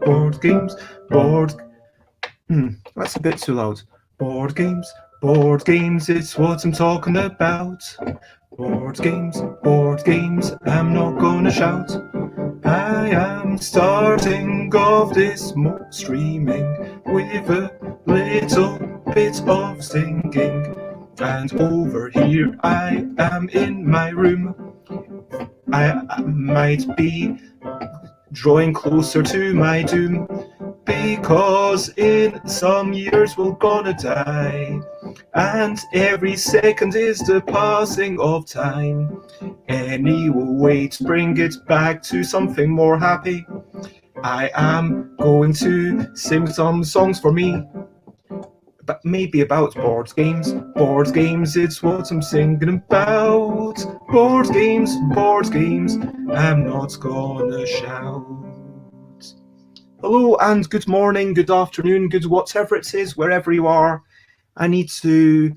Board games, board. That's a bit too loud. Board games, it's what I'm talking about. Board games, I'm not gonna shout. I am starting off this streaming with a little bit of singing. And over here I am in my room. I might be drawing closer to my doom, because in some years we're gonna die, and every second is the passing of time. Anyway, to bring it back to something more happy, I am going to sing some songs for me, but maybe about board games. Board games, it's what I'm singing about. Board games, I'm not gonna shout. Hello and good morning, good afternoon, good whatever it is, wherever you are. I need to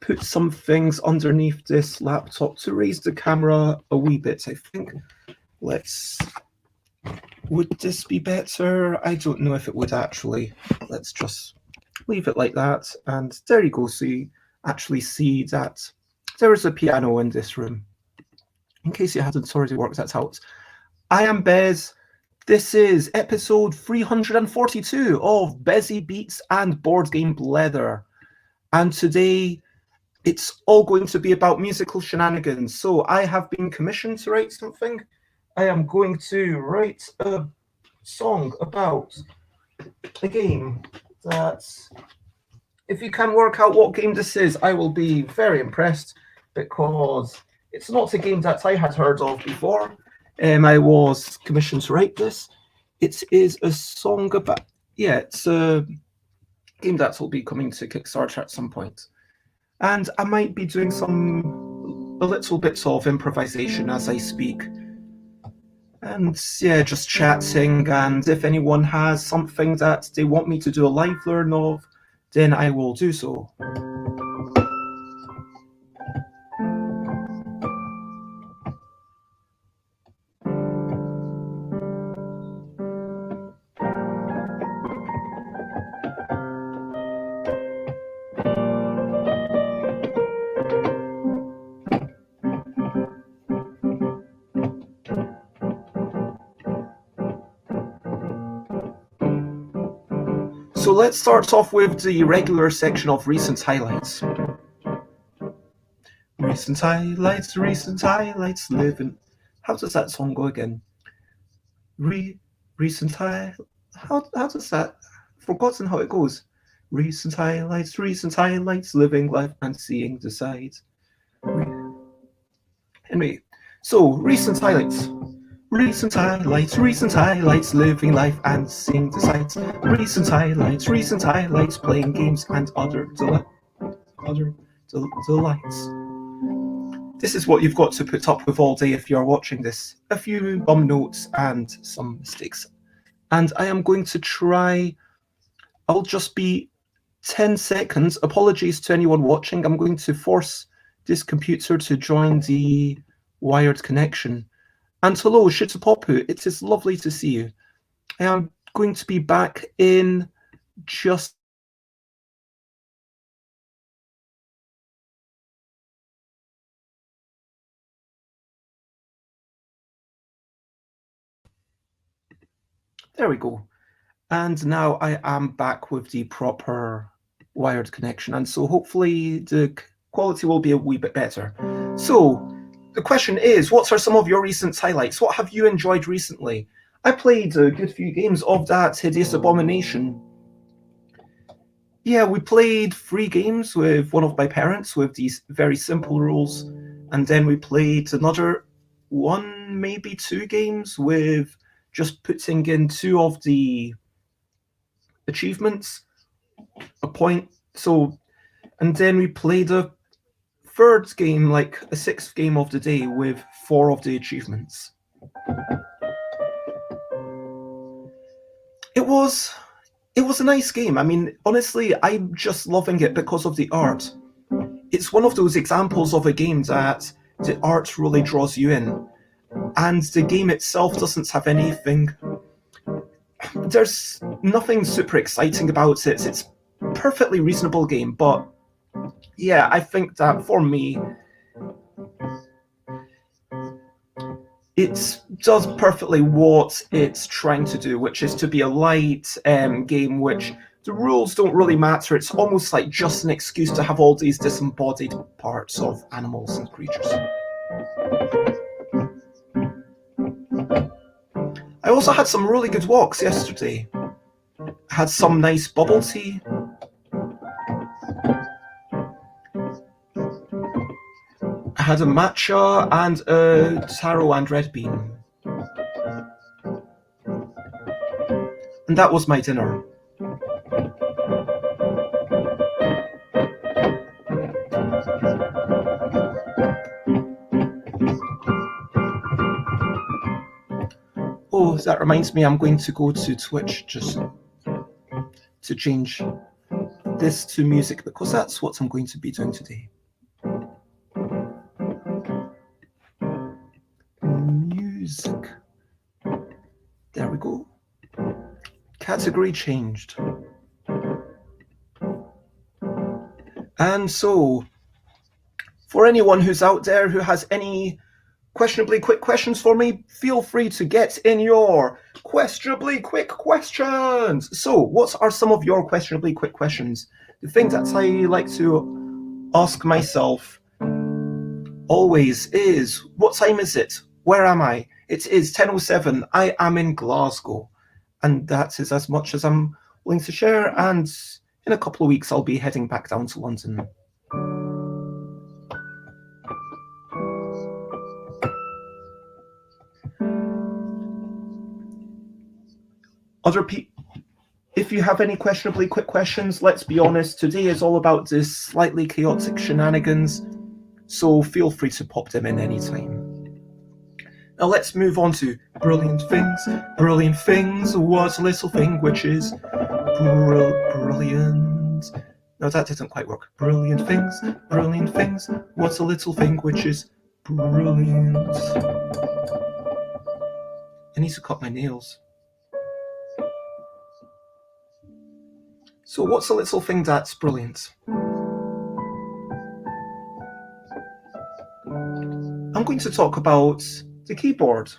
put some things underneath this laptop to raise the camera a wee bit, I think. Would this be better? I don't know if it would actually. Let's just leave it like that. And there you go. So you actually see that there is a piano in this room. In case you hadn't already worked that out. I am Bez. This is episode 342 of Busy Beats and Board Game Blether. And today it's all going to be about musical shenanigans. So I have been commissioned to write something. I am going to write a song about a game that, if you can work out what game this is, I will be very impressed, because it's not a game that I had heard of before. I was commissioned to write this. It is a song about, it's a game that will be coming to Kickstarter at some point. And I might be doing a little bits of improvisation as I speak. And just chatting, and if anyone has something that they want me to do a live learn of, then I will do so. So let's start off with the regular section of recent highlights. Recent highlights, living. How does that song go again? Recent highlights. How does that? I've forgotten how it goes. Recent highlights, living life and seeing the sights. Anyway, so recent highlights. Recent highlights, living life and seeing the sights. Recent highlights, playing games and other delights. This is what you've got to put up with all day if you're watching this. A few bum notes and some mistakes. And I am going to try, I'll just be 10 seconds. Apologies to anyone watching. I'm going to force this computer to join the wired connection. And hello, Shitapopu, it is lovely to see you. I am going to be back in just... There we go. And now I am back with the proper wired connection. And so hopefully the quality will be a wee bit better. So the question is, what are some of your recent highlights? What have you enjoyed recently? I played a good few games of that hideous abomination. Yeah, we played 3 games with one of my parents with these very simple rules. And then we played another 1, maybe 2 games with just putting in 2 of the achievements, a point. So And then we played a third game, like a sixth game of the day, with 4 of the achievements. It was a nice game. I mean, honestly, I'm just loving it because of the art. It's one of those examples of a game that the art really draws you in, and the game itself doesn't have anything. There's nothing super exciting about it. It's a perfectly reasonable game, but yeah, I think that for me, it does perfectly what it's trying to do, which is to be a light game which the rules don't really matter. It's almost like just an excuse to have all these disembodied parts of animals and creatures. I also had some really good walks yesterday. I had some nice bubble tea. I had a matcha and a taro and red bean. And that was my dinner. Oh, that reminds me, I'm going to go to Twitch just to change this to music, because that's what I'm going to be doing today. Music. There we go. Category changed. And so, for anyone who's out there who has any questionably quick questions for me, feel free to get in your questionably quick questions. So, what are some of your questionably quick questions? The thing that I like to ask myself always is, what time is it? Where am I? It is 10:07. I am in Glasgow. And that is as much as I'm willing to share. And in a couple of weeks, I'll be heading back down to London. Other people, if you have any questionably quick questions, let's be honest, today is all about this slightly chaotic shenanigans, so feel free to pop them in anytime. Now let's move on to brilliant things. Brilliant things, what's a little thing which is brilliant? No, that didn't quite work. Brilliant things, what's a little thing which is brilliant? I need to cut my nails. So what's a little thing that's brilliant? I'm going to talk about the keyboard,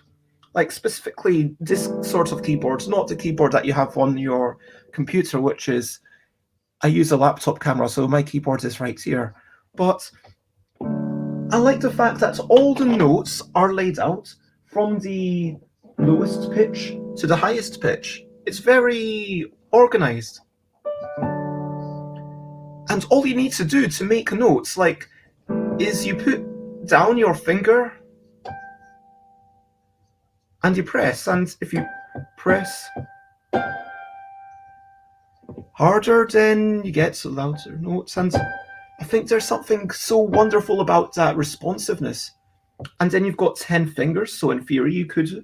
like specifically this sort of keyboard, not the keyboard that you have on your computer, which is, I use a laptop camera, so my keyboard is right here. But I like the fact that all the notes are laid out from the lowest pitch to the highest pitch. It's very organized. And all you need to do to make notes, like, is you put down your finger and you press, and if you press harder, then you get louder notes. And I think there's something so wonderful about that responsiveness. And then you've got 10 fingers, so in theory you could,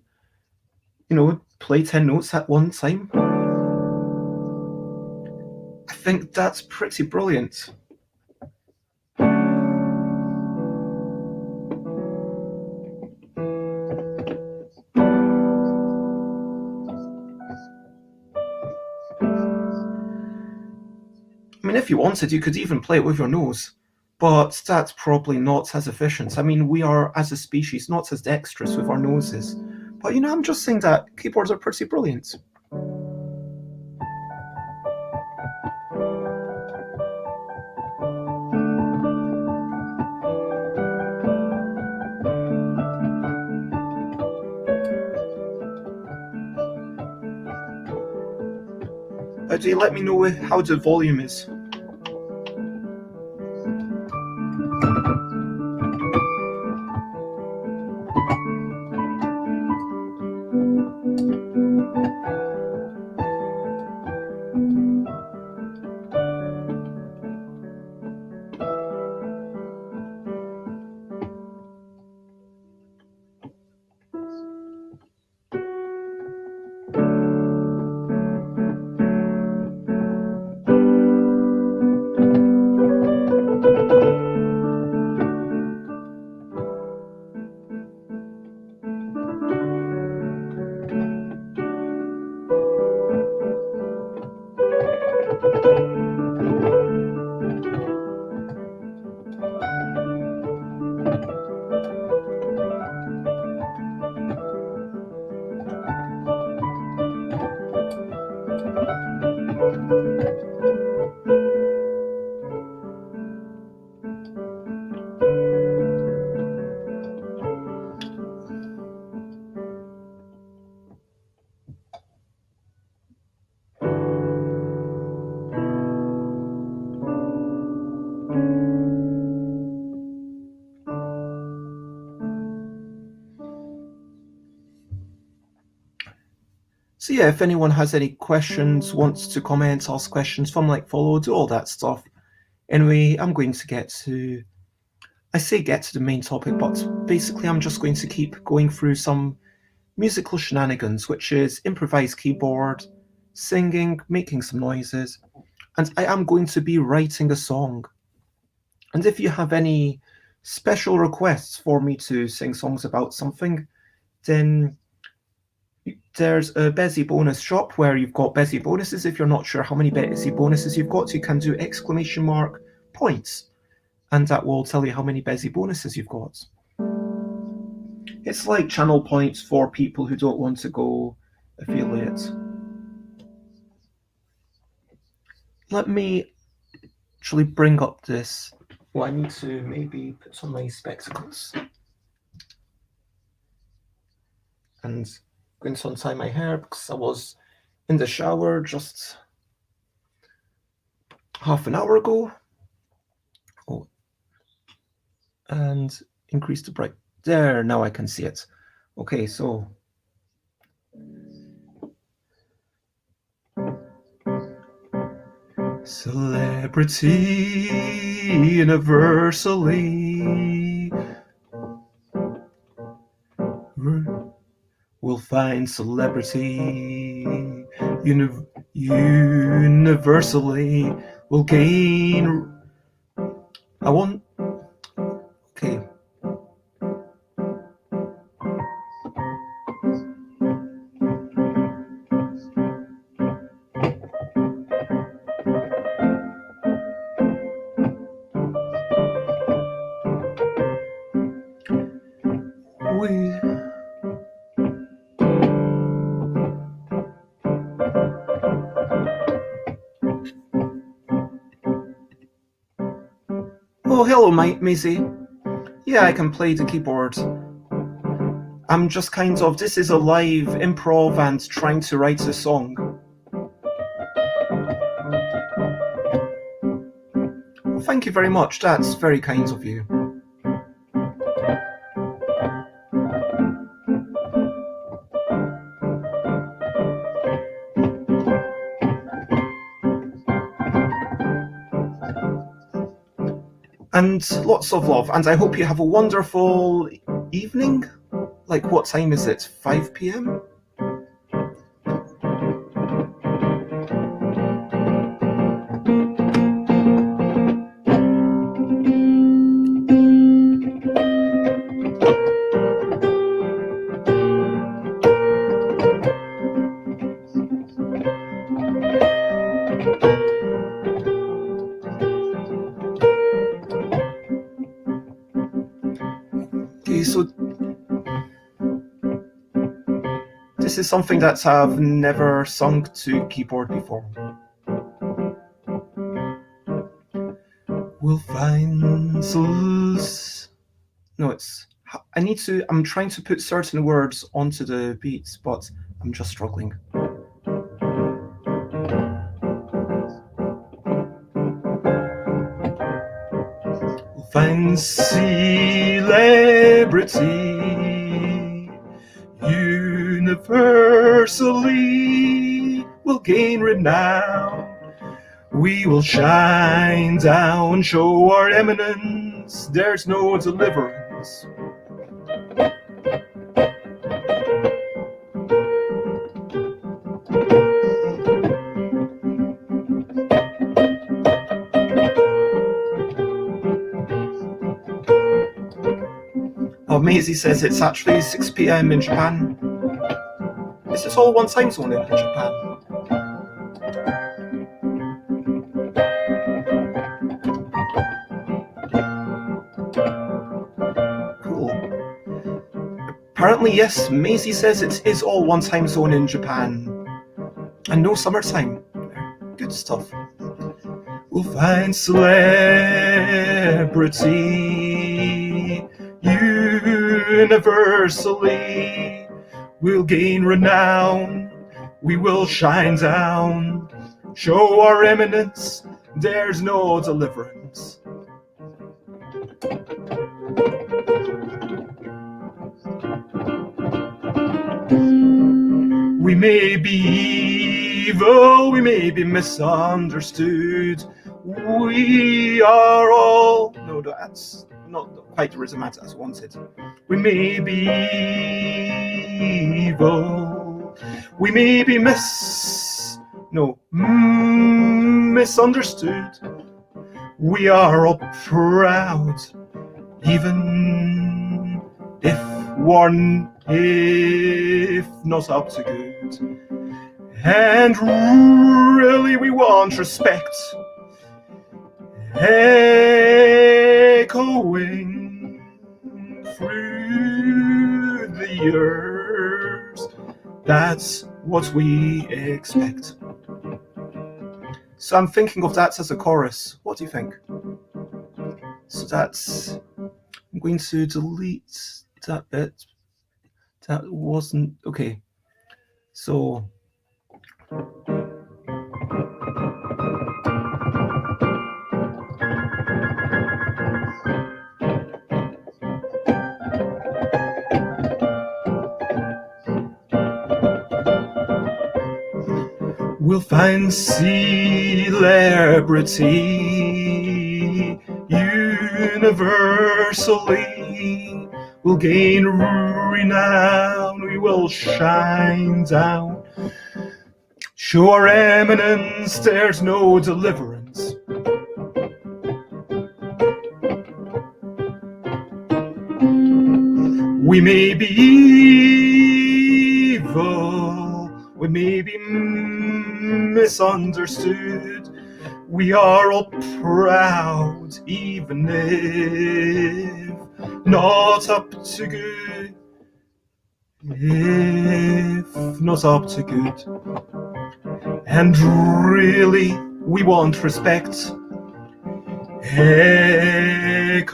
play 10 notes at one time. I think that's pretty brilliant. I mean, if you wanted, you could even play it with your nose, but that's probably not as efficient. I mean, we are, as a species, not as dexterous with our noses. But, I'm just saying that keyboards are pretty brilliant. Do you let me know how the volume is? So yeah, if anyone has any questions, wants to comment, ask questions, fun like follow, do all that stuff. Anyway, I'm going to get to the main topic, but basically I'm just going to keep going through some musical shenanigans, which is improvised keyboard, singing, making some noises, and I am going to be writing a song. And if you have any special requests for me to sing songs about something, then there's a Bezzy bonus shop where you've got Bezzy bonuses. If you're not sure how many Bezzy bonuses you've got, you can do !! points, and that will tell you how many Bezzy bonuses you've got. It's like channel points for people who don't want to go affiliate. Let me actually bring up this. Well, I need to maybe put on my spectacles. And I'm going to untie my hair because I was in the shower just half an hour ago. Oh, and increase the bright. There, now I can see it. Okay, so celebrity universally. We'll find celebrity universally. We'll gain. I want. Okay. Oh, hello, Maisie. Yeah, I can play the keyboard. I'm just this is a live improv and trying to write a song. Well, thank you very much. That's very kind of you. And lots of love, and I hope you have a wonderful evening. Like, what time is it? 5 p.m.? Okay, so this is something that I've never sung to keyboard before. We'll find no, I'm trying to put certain words onto the beats, but I'm just struggling. We'll find celebrity universally. We'll gain renown. We will shine down, show our eminence. There's no deliverance. Oh, Maisie says it's actually 6 p.m. in Japan. Is this all one time zone in Japan? Cool. Apparently, yes, Maisie says it is all one time zone in Japan. And no summertime. Good stuff. We'll find celebrity universally. We'll gain renown. We will shine down. Show our eminence. There's no deliverance. We may be evil, we may be misunderstood. We are all... No, that's not quite the rhythmatic as wanted. We may be evil, we may be misunderstood. We are all proud, even if not up to good. And really we want respect, echoing through the years. That's what we expect. So I'm thinking of that as a chorus. What do you think? So that's... I'm going to delete that bit. That wasn't... Okay. So... We'll find celebrity universally. We'll gain renown, we will shine down. Show our eminence, there's no deliverance. We may be evil, we may be misunderstood. We are all proud, even if not up to good. If not up to good. And really, we want respect, echoing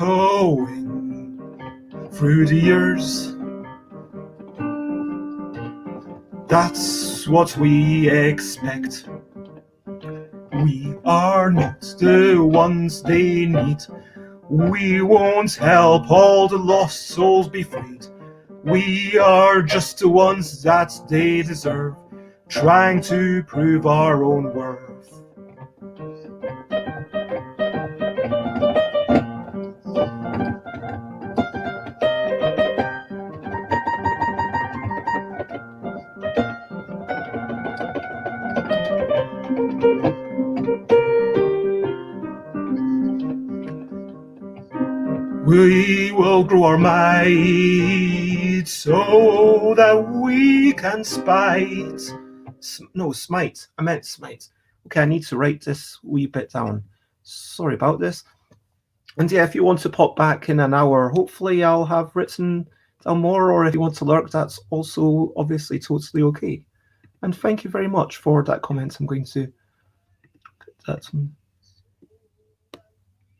through the years. That's what we expect. We are not the ones they need. We won't help all the lost souls be freed. We are just the ones that they deserve, trying to prove our own worth. We will grow our might so that we can smite. I meant smite. Okay, I need to write this wee bit down. Sorry about this. And yeah, if you want to pop back in an hour, hopefully I'll have written down more, or if you want to lurk, that's also obviously totally okay. And thank you very much for that comment. I'm going to put that on.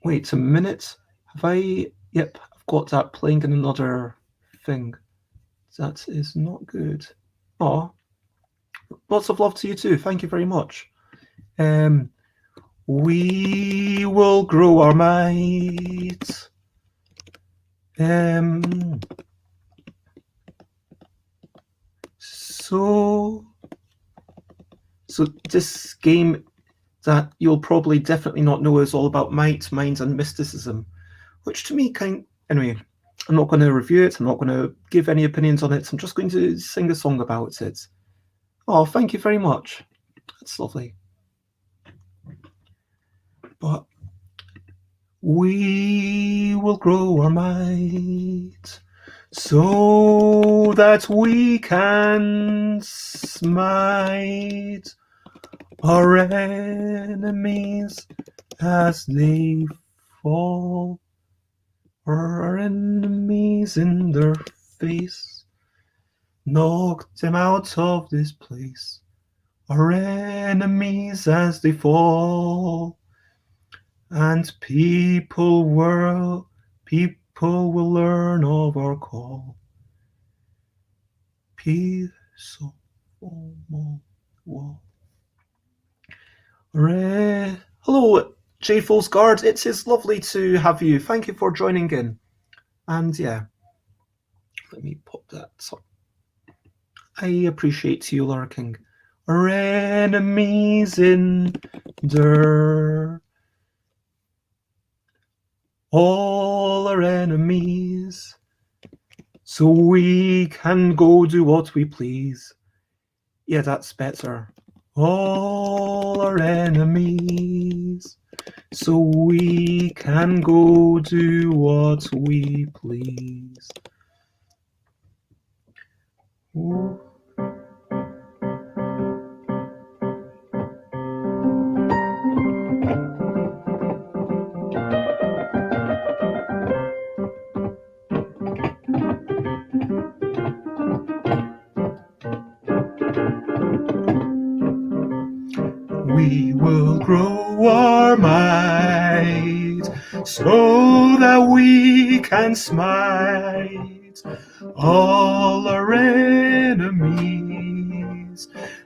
Wait a minute. Have I... Yep, I've got that playing in another thing. That is not good. Oh, lots of love to you too. Thank you very much. We will grow our might. So this game that you'll probably definitely not know is all about might, mind, and mysticism, which to me anyway, I'm not going to review it, I'm not going to give any opinions on it, I'm just going to sing a song about it. Oh, thank you very much. That's lovely. But we will grow our might so that we can smite our enemies as they fall. Our enemies in their face, knock them out of this place. Our enemies as they fall, and people will learn of our call. Peace of all wall. Hello, J. Guard. It is lovely to have you. Thank you for joining in. And yeah, let me pop that up. I appreciate you lurking. Our enemies endure. All our enemies, so we can go do what we please. Yeah, that's better. All our enemies, so we can go do what we please. Ooh. We will grow our might so that we can smite all our enemies,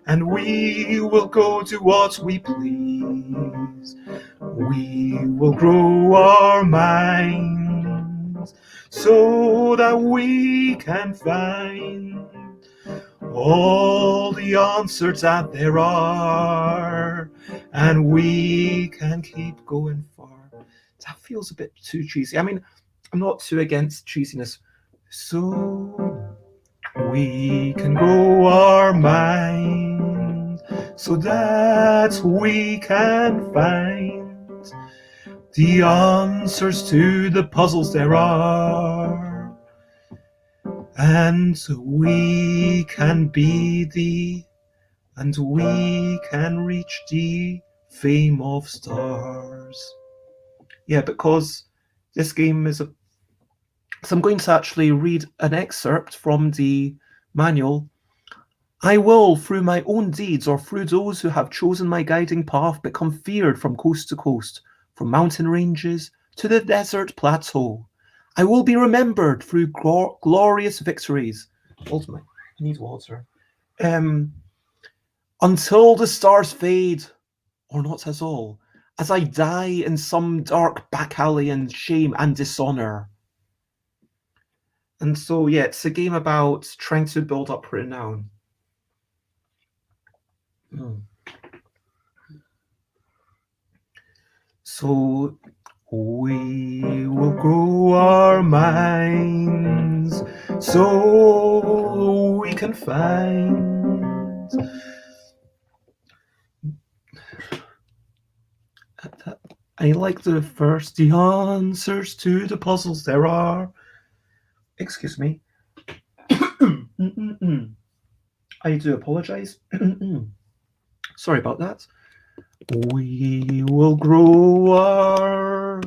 and we will go do what we please. We will grow our minds so that we can find all the answers that there are, and we can keep going far. That feels a bit too cheesy. I mean, I'm not too against cheesiness. So we can grow our minds so that we can find the answers to the puzzles there are. And we can be and we can reach the fame of stars. Yeah, because this game is so I'm going to actually read an excerpt from the manual. I will, through my own deeds or through those who have chosen my guiding path, become feared from coast to coast, from mountain ranges to the desert plateau. I will be remembered through glorious victories. Ultimately, I need water. Until the stars fade, or not at all, as I die in some dark back alley in shame and dishonor. And so, yeah, it's a game about trying to build up renown. So we will grow our minds so we can find I like the first, the answers to the puzzles there are. Excuse me. I do apologize. Sorry about that. We will grow our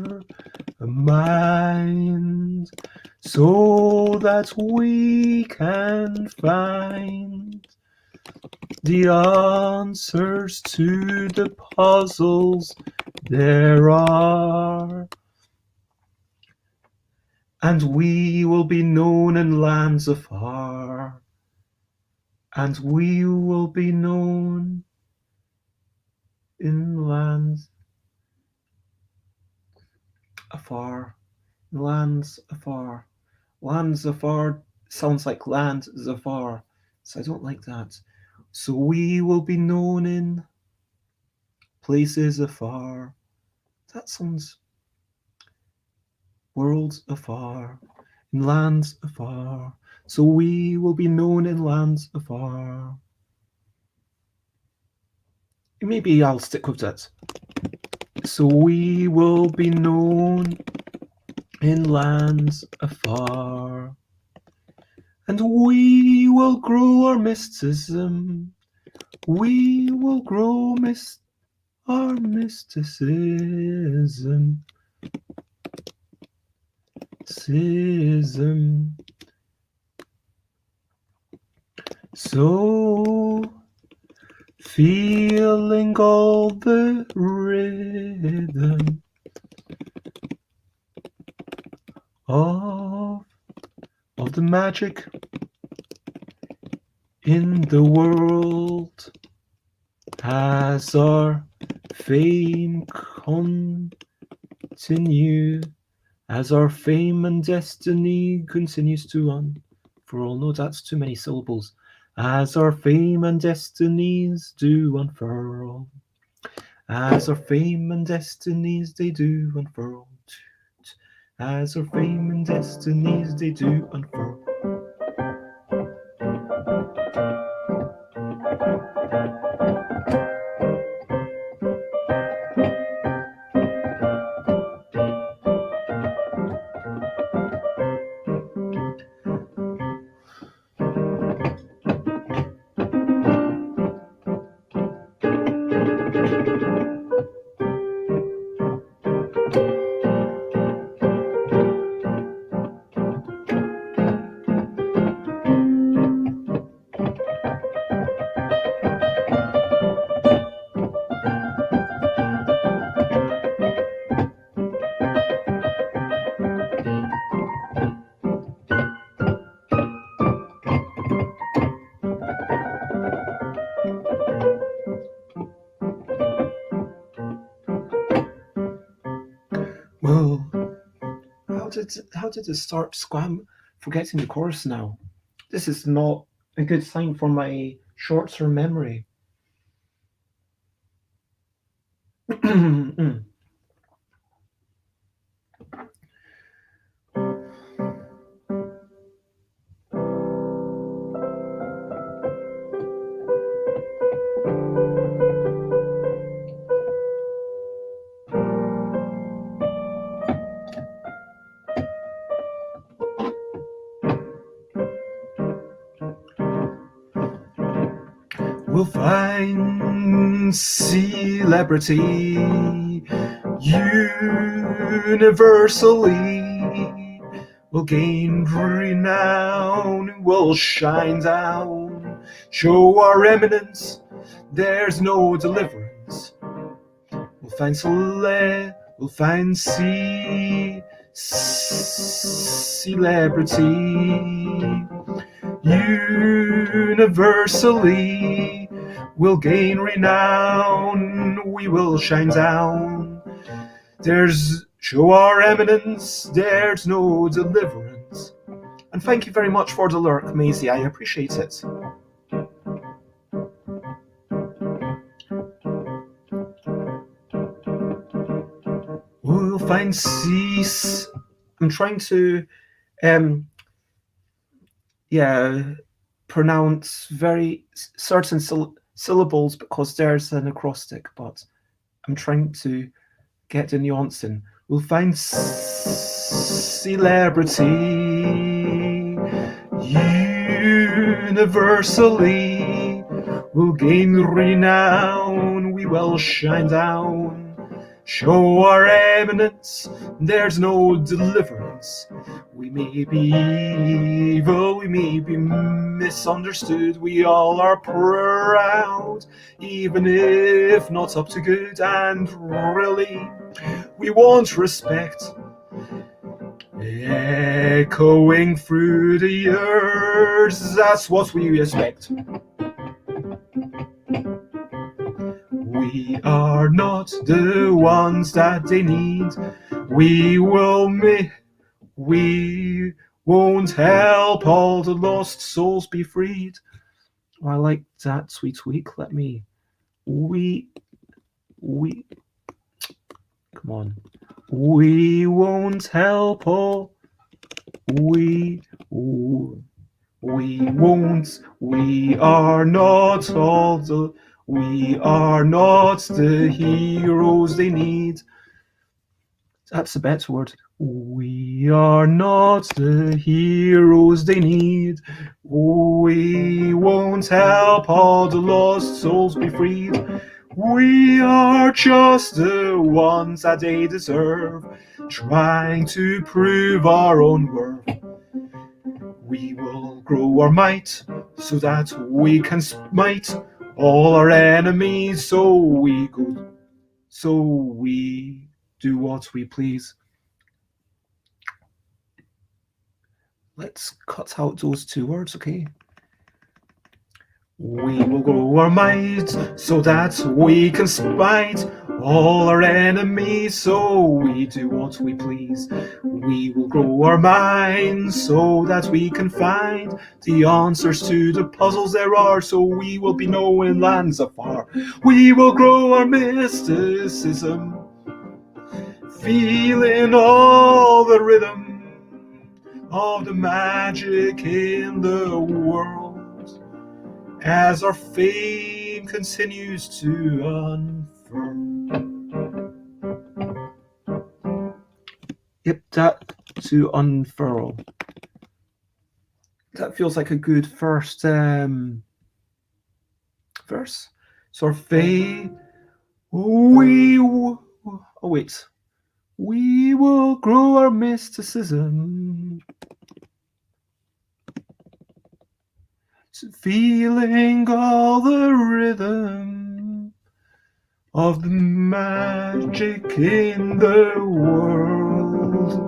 minds so that we can find the answers to the puzzles there are. And we will be known in lands afar. And we will be known in lands afar. Lands afar. Lands afar sounds like land afar. So I don't like that. So we will be known in places afar. That sounds worlds afar. In lands afar. So we will be known in lands afar. Maybe I'll stick with that. So we will be known in lands afar. And we will grow our mysticism. We will grow our mysticism. So, feeling all the rhythm of the magic in the world, as our fame continue, as our fame and destiny continues to run. For all know that's too many syllables. as our fame and destinies do unfurl, as our fame and destinies they do unfurl, as our fame and destinies they do unfurl. Well, how did it start? Squam, forgetting the chorus now. This is not a good sign for my short-term memory. We'll find celebrity universally. We'll gain renown, we'll shine down, show our eminence, there's no deliverance. We'll find celebrity universally. We'll gain renown, we will shine down. Show our eminence, there's no deliverance. And thank you very much for the lyric, Maisie, I appreciate it. We'll find cease. I'm trying to pronounce very certain syllables because there's an acrostic, but I'm trying to get the nuance in. We'll find celebrity universally. We'll gain renown, we will shine down. Show our eminence, there's no deliverance. We may be evil, we may be misunderstood, we all are proud, even if not up to good, and really, we want respect. Echoing through the years, that's what we expect. We are not the ones that they need. We won't help all the lost souls be freed. Oh, I like that sweet tweak. Let me. Come on. We won't help all. We won't. We are not all the. We are not the heroes they need. That's a better word. We are not the heroes they need. We won't help all the lost souls be freed. We are just the ones that they deserve, trying to prove our own worth. We will grow our might so that we can smite all our enemies, so we do what we please. Let's cut out those two words, okay? We will grow our might so that we can smite all our enemies, so we do what we please. We will grow our minds so that we can find the answers to the puzzles there are, so we will be known in lands afar. We will grow our mysticism, feeling all the rhythm of the magic in the world as our fame continues to unfurl. Yep, that to unfurl. That feels like a good first verse. So our fame, we will grow our mysticism, feeling all the rhythm of the magic in the world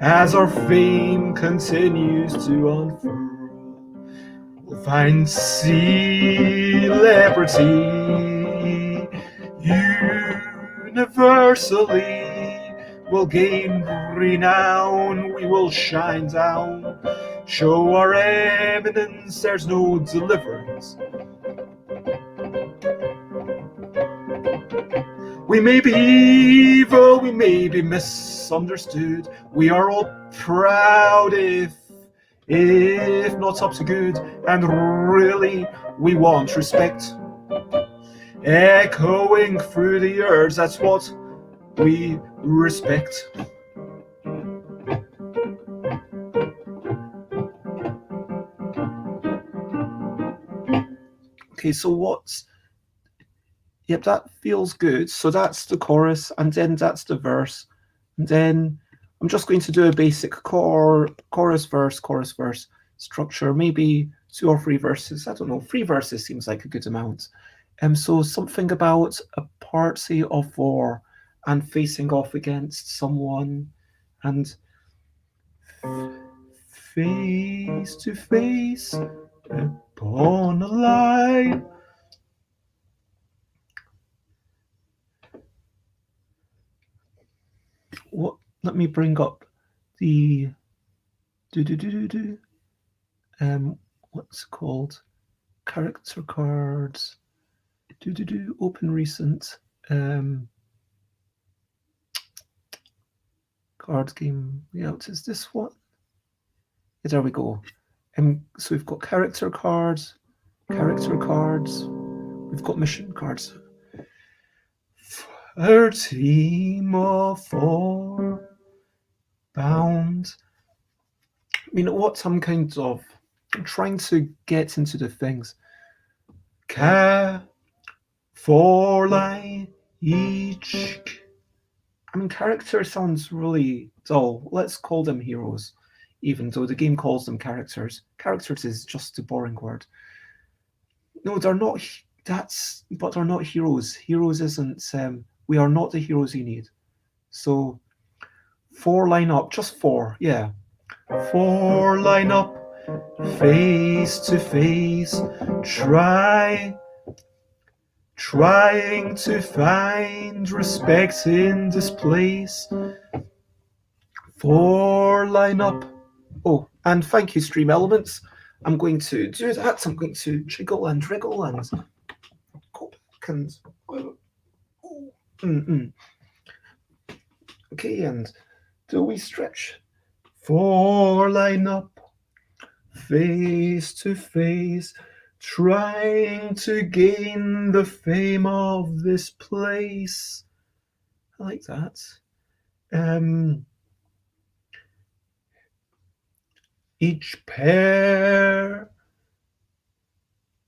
as our fame continues to unfurl. We'll find celebrity universally. We'll gain renown, we will shine down, show our eminence, there's no deliverance. We may be evil, we may be misunderstood. We are all proud if not up to good. And really, we want respect. Echoing through the earth, that's what we respect. Okay, so what's... Yep, that feels good. So that's the chorus, and then that's the verse. And then I'm just going to do a basic chorus, verse structure, maybe 2 or 3 verses. I don't know, 3 verses seems like a good amount. So something about a party of 4 and facing off against someone and face to face upon a line. What? Let me bring up the what's it called? Character cards. Open recent card game layout. Is this one? Yeah, there we go. So we've got character cards. We've got mission cards. A team of 4 bound. I mean, what I'm kind of trying to get into the things. 4 line each. I mean, character sounds really dull. Let's call them heroes, even though the game calls them characters. Characters is just a boring word. No, they're not. But they're not heroes. Heroes isn't. We are not the heroes you need. So 4 line up, just 4, yeah. 4 line up, face to face, trying to find respect in this place. 4 line up. Oh, and thank you, Stream Elements. I'm going to do that. I'm going to jiggle and wriggle and go back and... Okay, and do we stretch? 4 line up, face to face, trying to gain the fame of this place. I like that. Each pair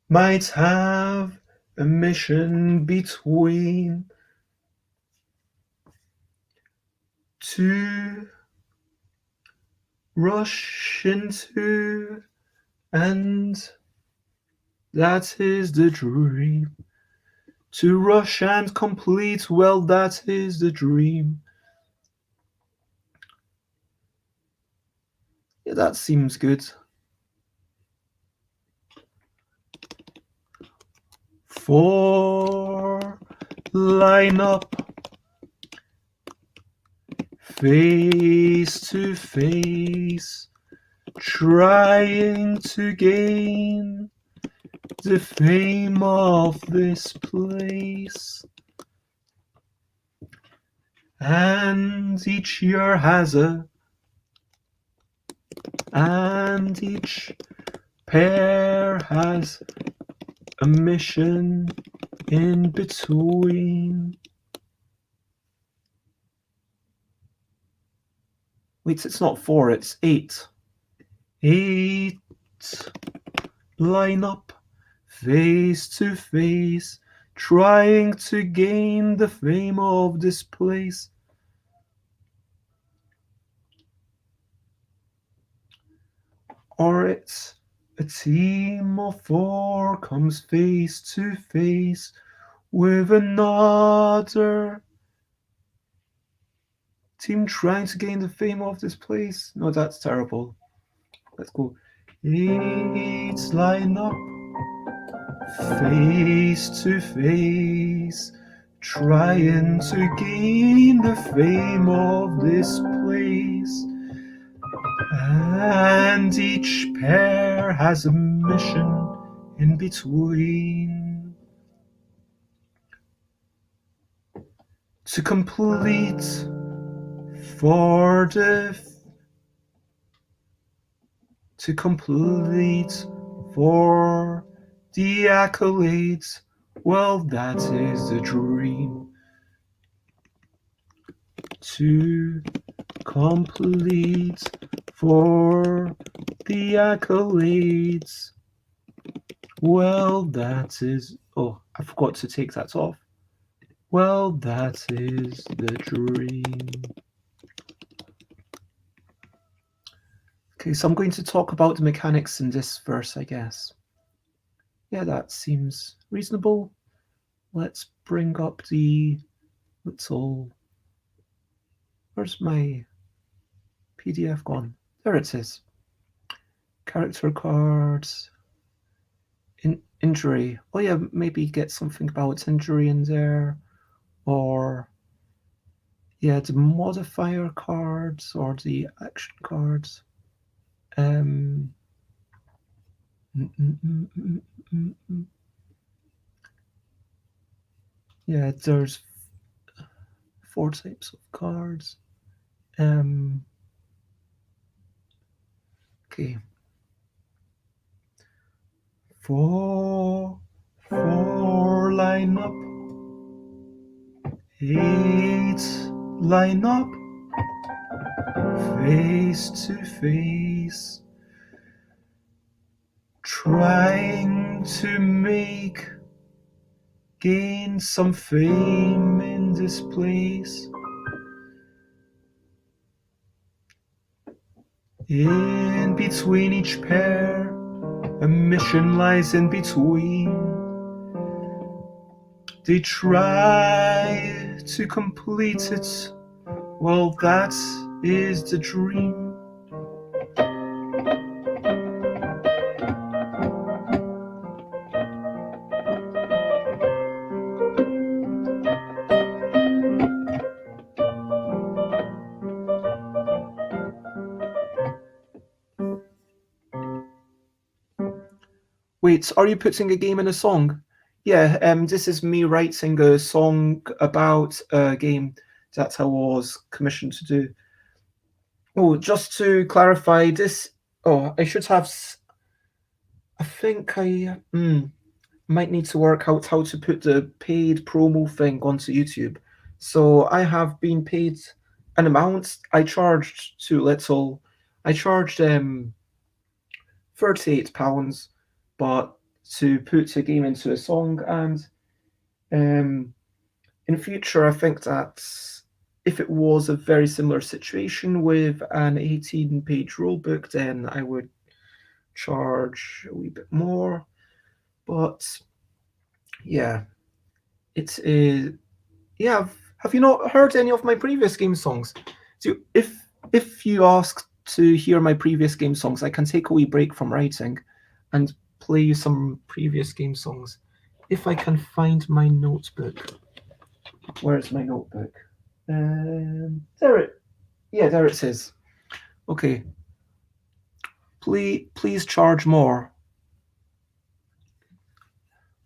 might have a mission between to rush into, and that is the dream. To rush and complete, well, that is the dream. Yeah, that seems good. 4 line up, face to face, trying to gain the fame of this place. And each year has and each pair has a mission in between. Wait, it's not 4, it's 8. 8 line up face to face, trying to gain the fame of this place. Or it's a team of 4 comes face to face with another team trying to gain the fame of this place. No, that's terrible. Let's go. 8 line up face to face, trying to gain the fame of this place. And each pair has a mission in between. To complete for the accolades, well, that is the dream. To complete for the accolades, well, that is... Oh, I forgot to take that off. Well, that is the dream. Okay, so I'm going to talk about the mechanics in this verse, I guess. Yeah, that seems reasonable. Let's bring up the little... Where's my PDF gone? There it is. Character cards. Injury. Oh yeah, maybe get something about injury in there. Or yeah, the modifier cards or the action cards. Yeah, there's 4 types of cards. Okay. 4 line up. 8 line up. Face to face. Trying to gain some fame in this place. In between each pair, a mission lies in between. They try to complete it. Well, that is the dream. Wait, are you putting a game in a song? Yeah, this is me writing a song about a game that I was commissioned to do. Oh, just to clarify this... Oh, I should have... I think I might need to work out how to put the paid promo thing onto YouTube. So I have been paid an amount. I charged too little. I charged £38, but to put a game into a song, and in future I think that if it was a very similar situation with an 18-page rulebook, then I would charge a wee bit more. But yeah, it is... Yeah, have you not heard any of my previous game songs? So if you ask to hear my previous game songs, I can take a wee break from writing and play you some previous game songs. If I can find my notebook. Where's my notebook? There it... Yeah, there it says. Okay. Please charge more.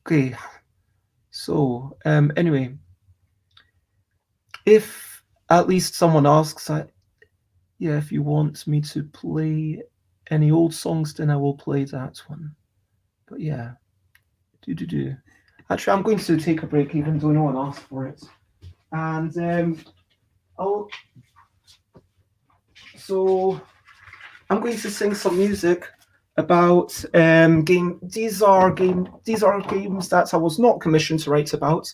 Okay. So, anyway, if at least someone asks, yeah, if you want me to play any old songs, then I will play that one. But yeah, do. Actually, I'm going to take a break, even though no one asked for it. And I'll. So I'm going to sing some music about game. These are games that I was not commissioned to write about.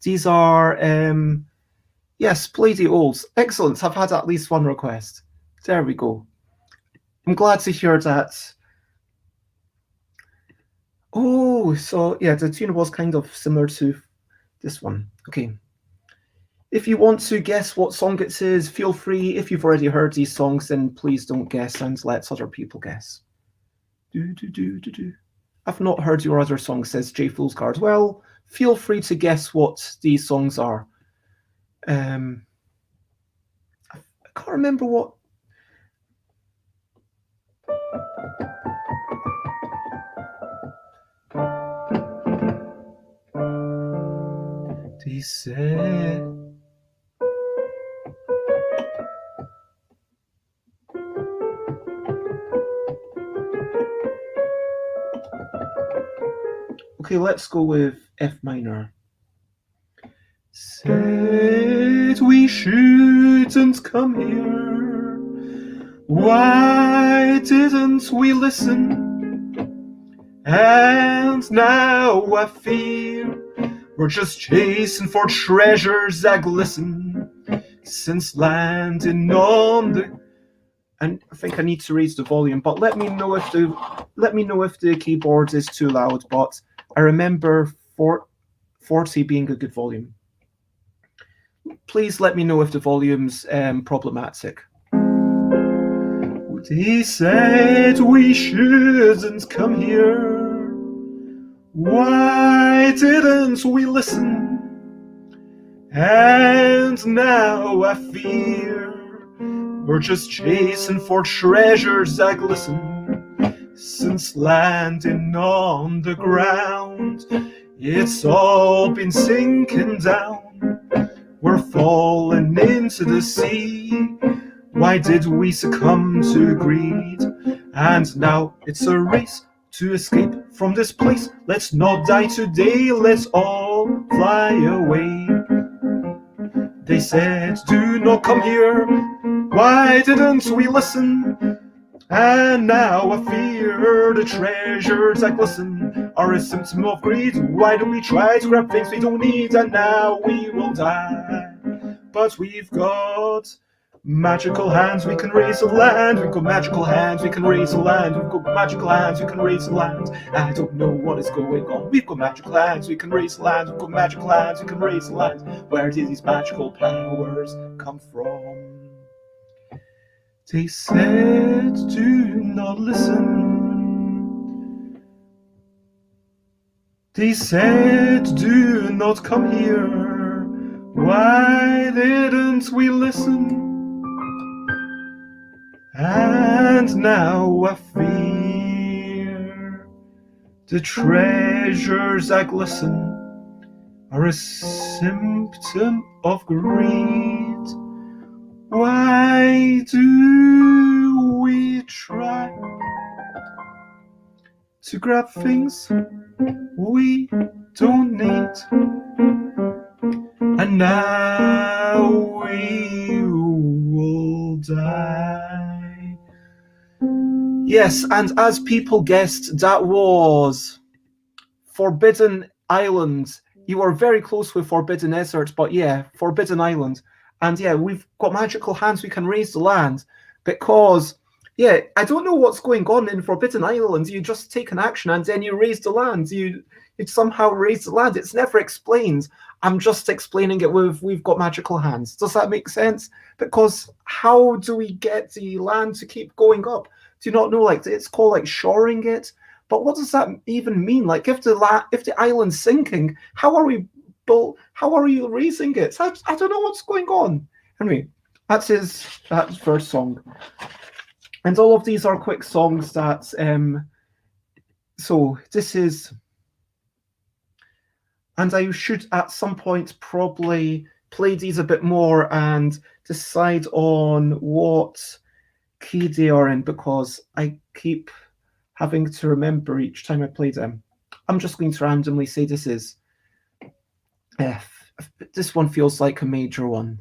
These are yes, play the olds. Excellent. I've had at least one request. There we go. I'm glad to hear that. Oh, so yeah, the tune was kind of similar to this one. Okay. If you want to guess what song it is, feel free. If you've already heard these songs, then please don't guess and let other people guess. Do. I've not heard your other song, says J Foolsguard. Well, feel free to guess what these songs are. I can't remember what. They said. Okay, let's go with F minor. Said we shouldn't come here. Why didn't we listen? And now I fear we're just chasing for treasures that glisten. Since landing on the, and I think I need to raise the volume, but let me know if the keyboard is too loud. But I remember 40 being a good volume. Please let me know if the volume's problematic. They said we shouldn't come here. Why didn't we listen? And now I fear we're just chasing for treasures that glisten. Since landing on the ground, it's all been sinking down. We're falling into the sea. Why did we succumb to greed? And now it's a race to escape from this place. Let's not die today, let's all fly away. They said, do not come here. Why didn't we listen? And now I fear the treasures that glisten are a symptom of greed. Why do we try to grab things we don't need? And now we will die. But we've got magical hands, we can raise the land. We've got magical hands, we can raise the land. We've got magical hands, we can raise the land. I don't know what is going on. We've got magical hands, we can raise the land. We've got magical hands, we can raise the land. Where did these magical powers come from? They said, do not listen. They said, do not come here. Why didn't we listen? And now I fear the treasures that glisten are a symptom of greed. Why do we try to grab things we don't need? And now we will die. Yes, and as people guessed, that was Forbidden Island. You were very close with Forbidden Desert, but yeah, Forbidden Island. And yeah, we've got magical hands, we can raise the land. Because, yeah, I don't know what's going on in Forbidden Island. You just take an action and then you raise the land. You somehow raise the land. It's never explained. I'm just explaining it with we've got magical hands. Does that make sense? Because how do we get the land to keep going up? Do you not know? Like, it's called like shoring it. But what does that even mean? Like, if the island's sinking, how are you raising it? I don't know what's going on. Anyway, That's that first song. And all of these are quick songs that so this is, and I should at some point probably play these a bit more and decide on what key they are in, because I keep having to remember each time I play them. I'm just going to randomly say this is F. This one feels like a major one.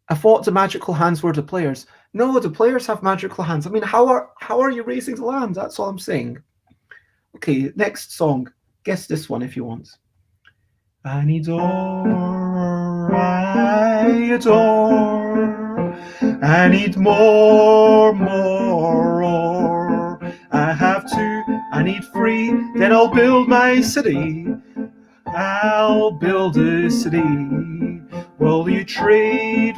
I thought the magical hands were the players. No, the players have magical hands. I mean, how are you raising the land? That's all I'm saying. Okay, next song. Guess this one if you want. I need more, I adore. I need more. I have two, I need three, then I'll build my city. I'll build a city. Will you trade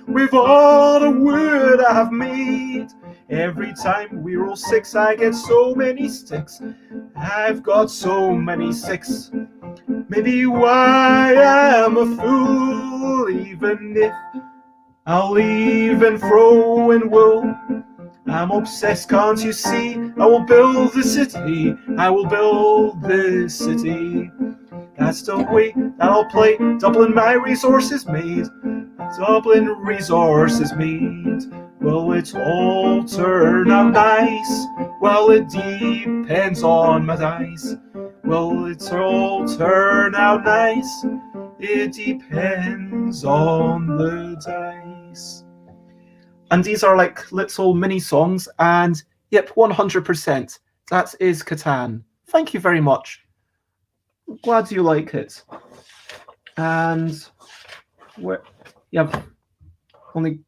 with all the wood I have made? Every time we roll six, I get so many sticks. I've got so many sticks. Maybe why I'm a fool, even if I'll even throw in wool. I'm obsessed, can't you see? I will build the city. I will build the city. That's the way that I'll play. Dublin, my resources made. Dublin resources made. Will it all turn out nice? Well, it depends on my dice. Will it all turn out nice? It depends on the dice. And these are like little mini songs, and yep, 100%. That is Catan. Thank you very much. Glad you like it. And only.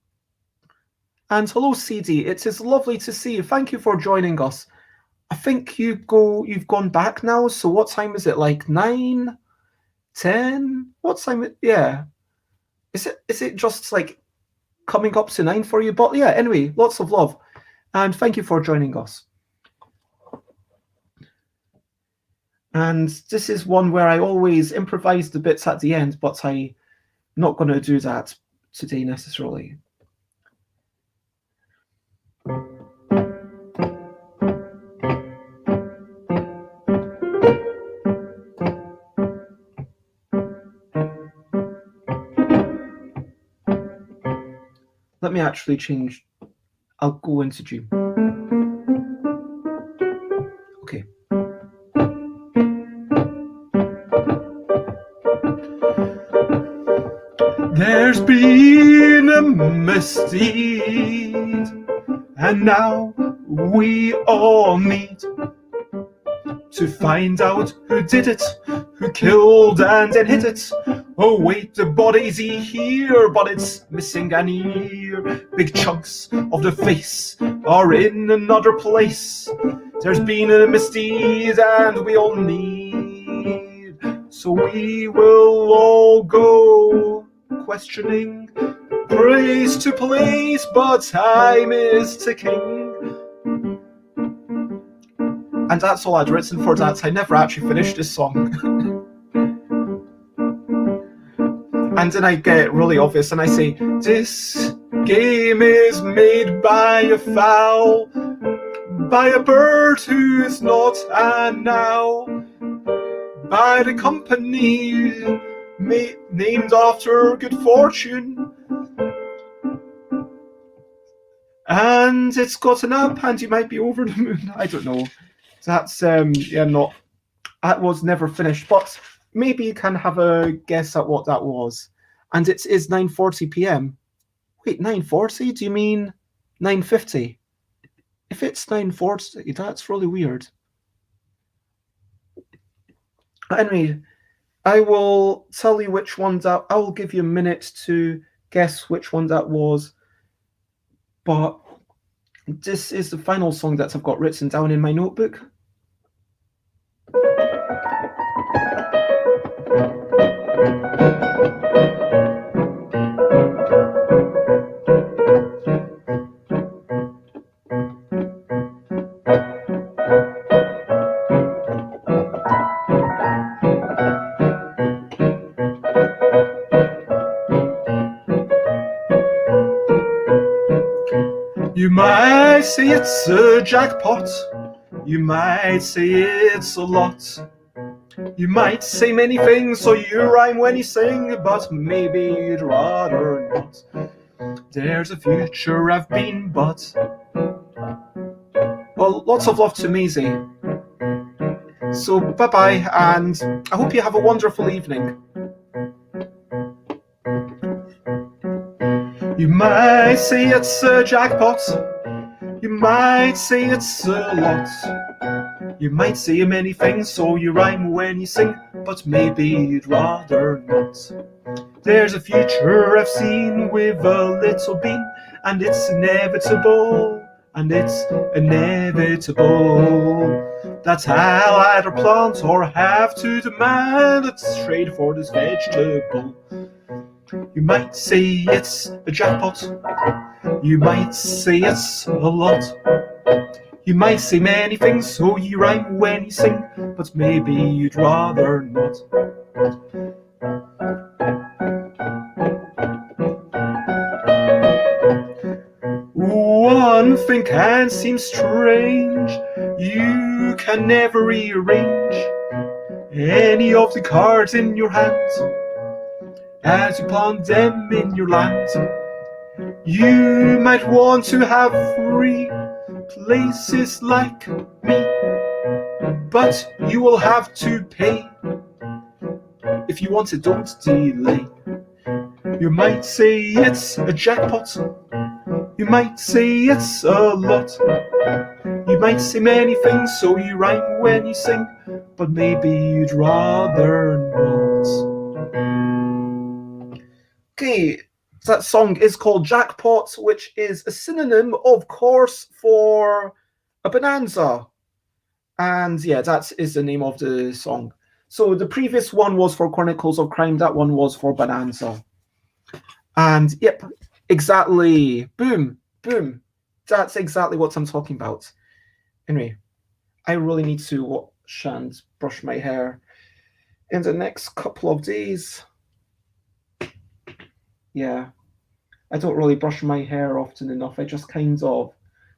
And hello, CD. It is lovely to see you. Thank you for joining us. I think you've gone back now. So what time is it? Like 9, 10? What time? Yeah. Is it just like coming up to 9 for you? But yeah. Anyway, lots of love, and thank you for joining us. And this is one where I always improvise the bits at the end, but I'm not going to do that today necessarily. Let me actually change. I'll go into G. Okay. There's been a misdeed, and now we all need to find out who did it, who killed and then hit it. Oh wait, the body's here, but it's missing an ear. Big chunks of the face are in another place. There's been a misdeed and we all need, so we will all go questioning, praise to place, but time is ticking. And that's all I'd written for that. I never actually finished this song. And then I get really obvious and I say, this game is made by a fowl, by a bird who is not an owl, by the company named after good fortune. And it's got an up and you might be over the moon. I don't know. That's that was never finished, but maybe you can have a guess at what that was. And it is 9:40 p.m. Wait, 9:40? Do you mean 9:50? If it's 9:40, that's really weird. Anyway, I will tell you which one that. I will give you a minute to guess which one that was. But this is the final song that I've got written down in my notebook. You might say it's a jackpot. You might say it's a lot. You might say many things so you rhyme when you sing, but maybe you'd rather not. There's a future I've been, but... Well, lots of love to Maisie. So bye-bye, and I hope you have a wonderful evening. You might say it's a jackpot. You might say it's a lot. You might say many things so you rhyme when you sing, but maybe you'd rather not. There's a future I've seen with a little bean, and it's inevitable, and it's inevitable. That I'll either plant or have to demand a trade for this vegetable. You might say it's a jackpot. You might say it's a lot. You might say many things so you rhyme when you sing, but maybe you'd rather not. One thing can seem strange. You can never rearrange any of the cards in your hand as you plant them in your land. You might want to have 3 places like me, but you will have to pay. If you want it, don't delay. You might say it's a jackpot. You might say it's a lot. You might say many things so you rhyme when you sing, but maybe you'd rather not. Okay, that song is called Jackpot, which is a synonym, of course, for a bonanza. And yeah, that is the name of the song. So the previous one was for Chronicles of Crime. That one was for Bonanza. And yep, exactly. Boom, boom. That's exactly what I'm talking about. Anyway, I really need to wash and brush my hair in the next couple of days. Yeah, I don't really brush my hair often enough. I just kind of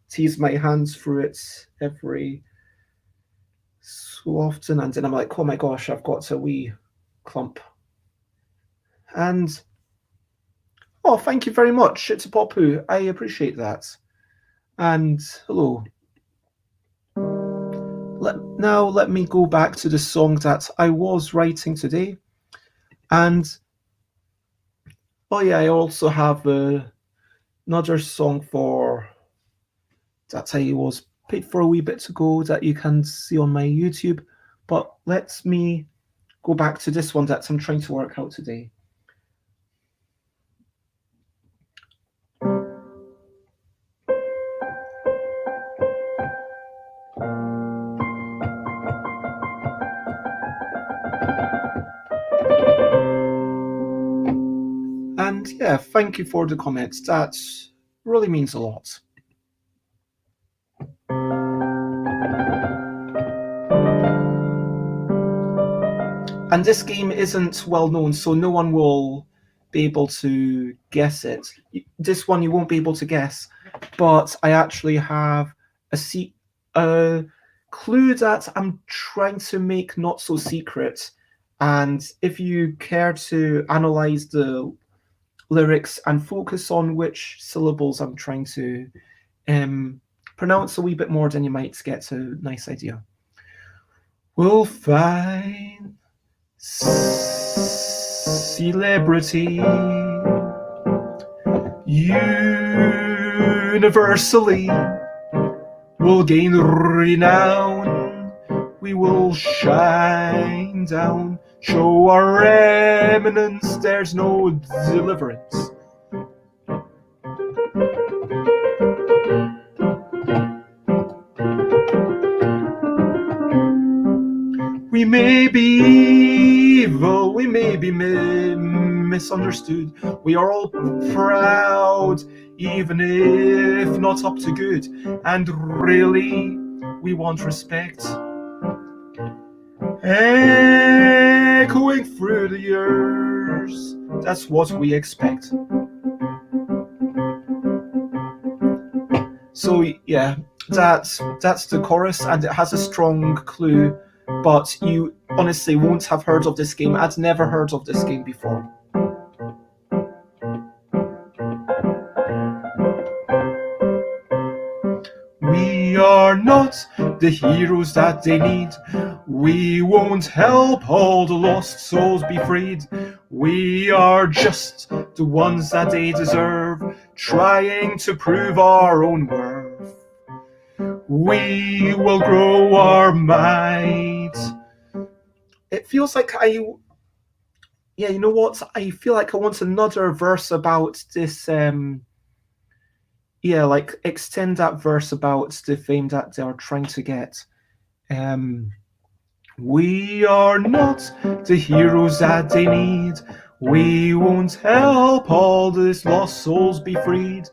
tease my hands through it every so often, and then I'm like, oh my gosh, I've got a wee clump. And oh, thank you very much. It's a Popu. I appreciate that. And hello. Now let me go back to the song that I was writing today. And oh yeah, I also have another song for that I was paid for a wee bit ago that you can see on my YouTube. But let me go back to this one that I'm trying to work out today. And yeah, thank you for the comments. That really means a lot. And this game isn't well known, so no one will be able to guess it. This one you won't be able to guess, but I actually have a clue that I'm trying to make not so secret. And if you care to analyze the lyrics and focus on which syllables I'm trying to pronounce a wee bit more, then you might get a nice idea. We'll find celebrity universally will gain renown. We will shine down, show our eminence. There's no deliverance. We may be evil, we may be misunderstood. We are all proud, even if not up to good. And really, we want respect. Echoing through the years, that's what we expect. So yeah, that's the chorus, and it has a strong clue, but you honestly won't have heard of this game. I'd never heard of this game before. We are not the heroes that they need. We won't help all the lost souls be freed. We are just the ones that they deserve, trying to prove our own worth. We will grow our might. It feels like yeah, you know what? I feel like I want another verse about this. Yeah, like extend that verse about the fame that they are trying to get. We are not the heroes that they need. We won't help all these lost souls be freed.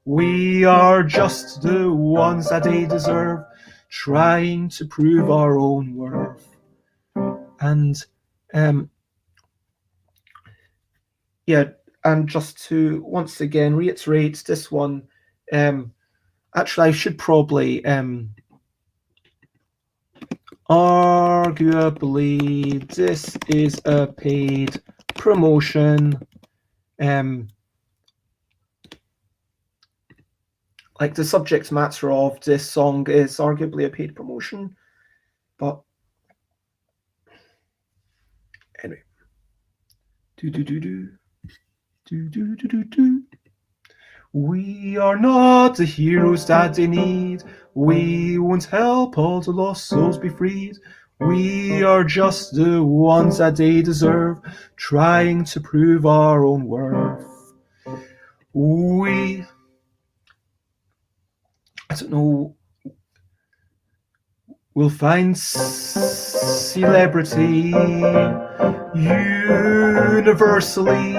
We are just the ones that they deserve, trying to prove our own worth. And yeah, and just to once again reiterate this one, actually I should probably arguably this is a paid promotion. Like the subject matter of this song is arguably a paid promotion, but anyway. We are not the heroes that they need. We won't help all the lost souls be freed. We are just the ones that they deserve, trying to prove our own worth. I don't know, we'll find celebrity universally.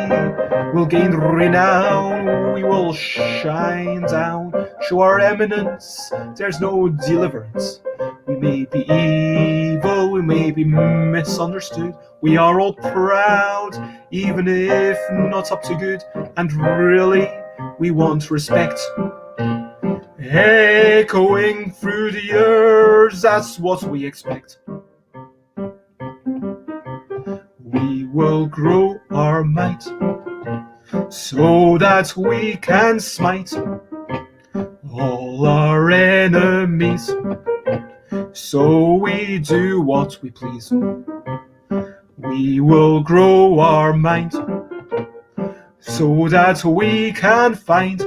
We'll gain renown, we will shine down, show our eminence, there's no deliverance. We may be evil, we may be misunderstood, we are all proud, even if not up to good, and really we want respect. Echoing through the years, that's what we expect. We will grow our might, so that we can smite all our enemies. So we do what we please. We will grow our might, so that we can find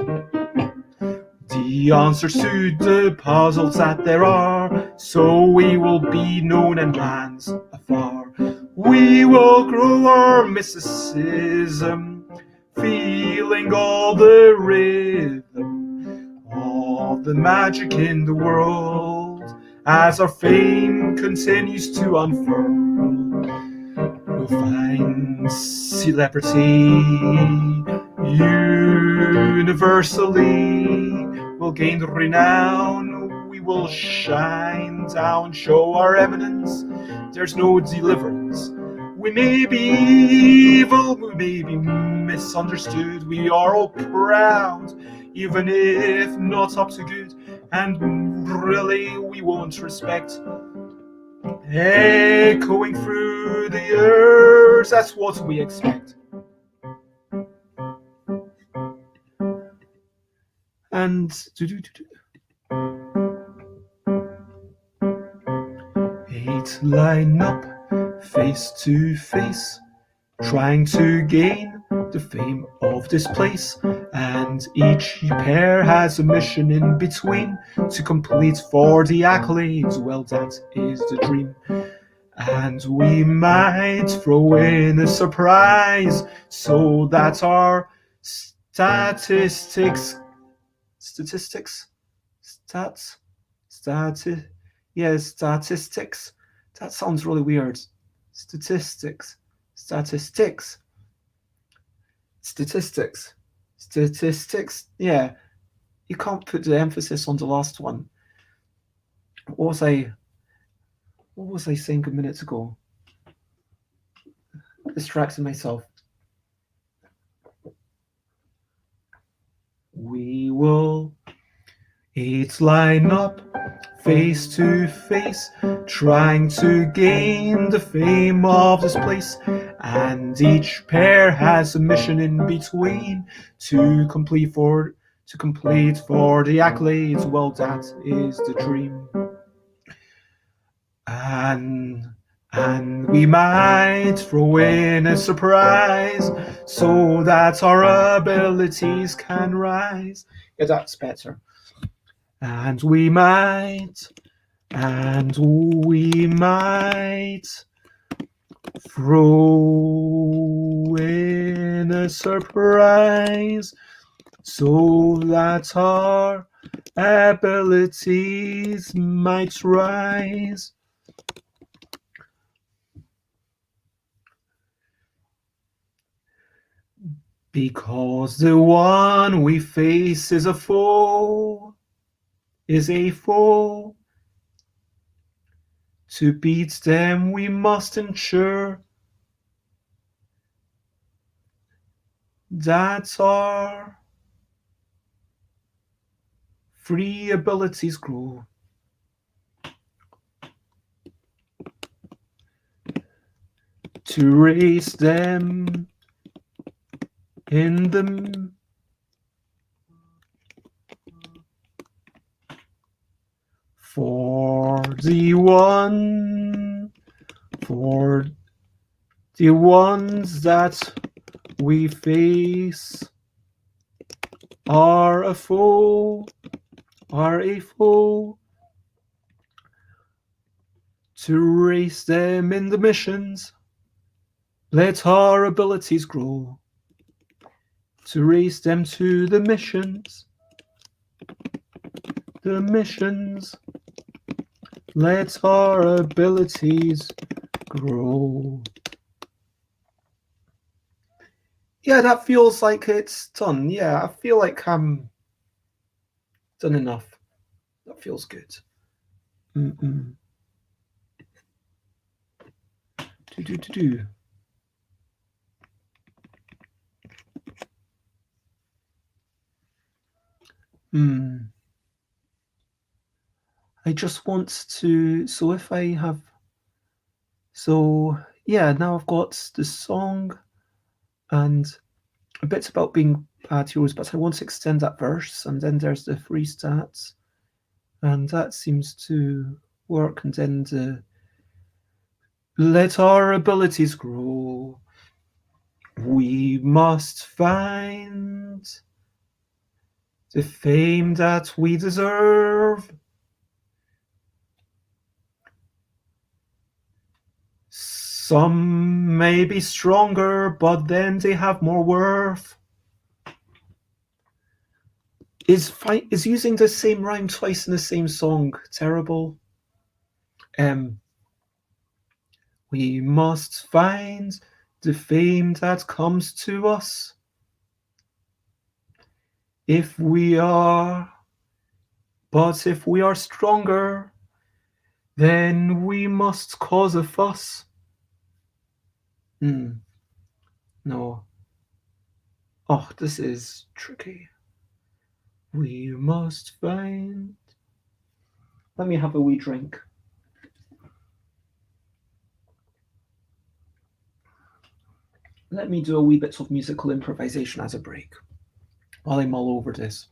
the answers to the puzzles that there are, so we will be known in lands afar. We will grow our mysticism, feeling all the rhythm, all the magic in the world, as our fame continues to unfurl. We'll find celebrity universally. We'll gain renown, we will shine down, show our eminence, there's no deliverance. We may be evil, we may be misunderstood, we are all proud, even if not up to good, and really we won't respect. Echoing through the years, that's what we expect. And eight line up face to face, trying to gain the fame of this place, and each pair has a mission in between to complete for the accolades. Well, that is the dream. And we might throw in a surprise so that our statistics, that sounds really weird. Statistics, yeah, you can't put the emphasis on the last one. What was I saying a minute ago? Distracting myself. 8 line up, face to face, trying to gain the fame of this place. And each pair has a mission in between to complete for the accolades. Well, that is the dream. And we might throw in a surprise so that our abilities can rise. Yeah, that's better. And we might throw in a surprise so that our abilities might rise. Because the one we face is a foe. To beat them we must ensure that our free abilities grow. To raise them in the for the ones that we face are a foe, to raise them in the missions. Let our abilities grow. To raise them to the missions. Let our abilities grow. Yeah, that feels like it's done. Yeah, I feel like I'm done enough. That feels good. I just want to, so if I have, so yeah, now I've got the song and a bit about being bad heroes, but I want to extend that verse, and then there's the free stats, and that seems to work, and then the let our abilities grow. We must find the fame that we deserve. Some may be stronger, but then they have more worth. Is using the same rhyme twice in the same song terrible? We must find the fame that comes to us. If we are stronger, then we must cause a fuss. No. Oh, this is tricky. We must find. Let me have a wee drink. Let me do a wee bit of musical improvisation as a break while I mull over this.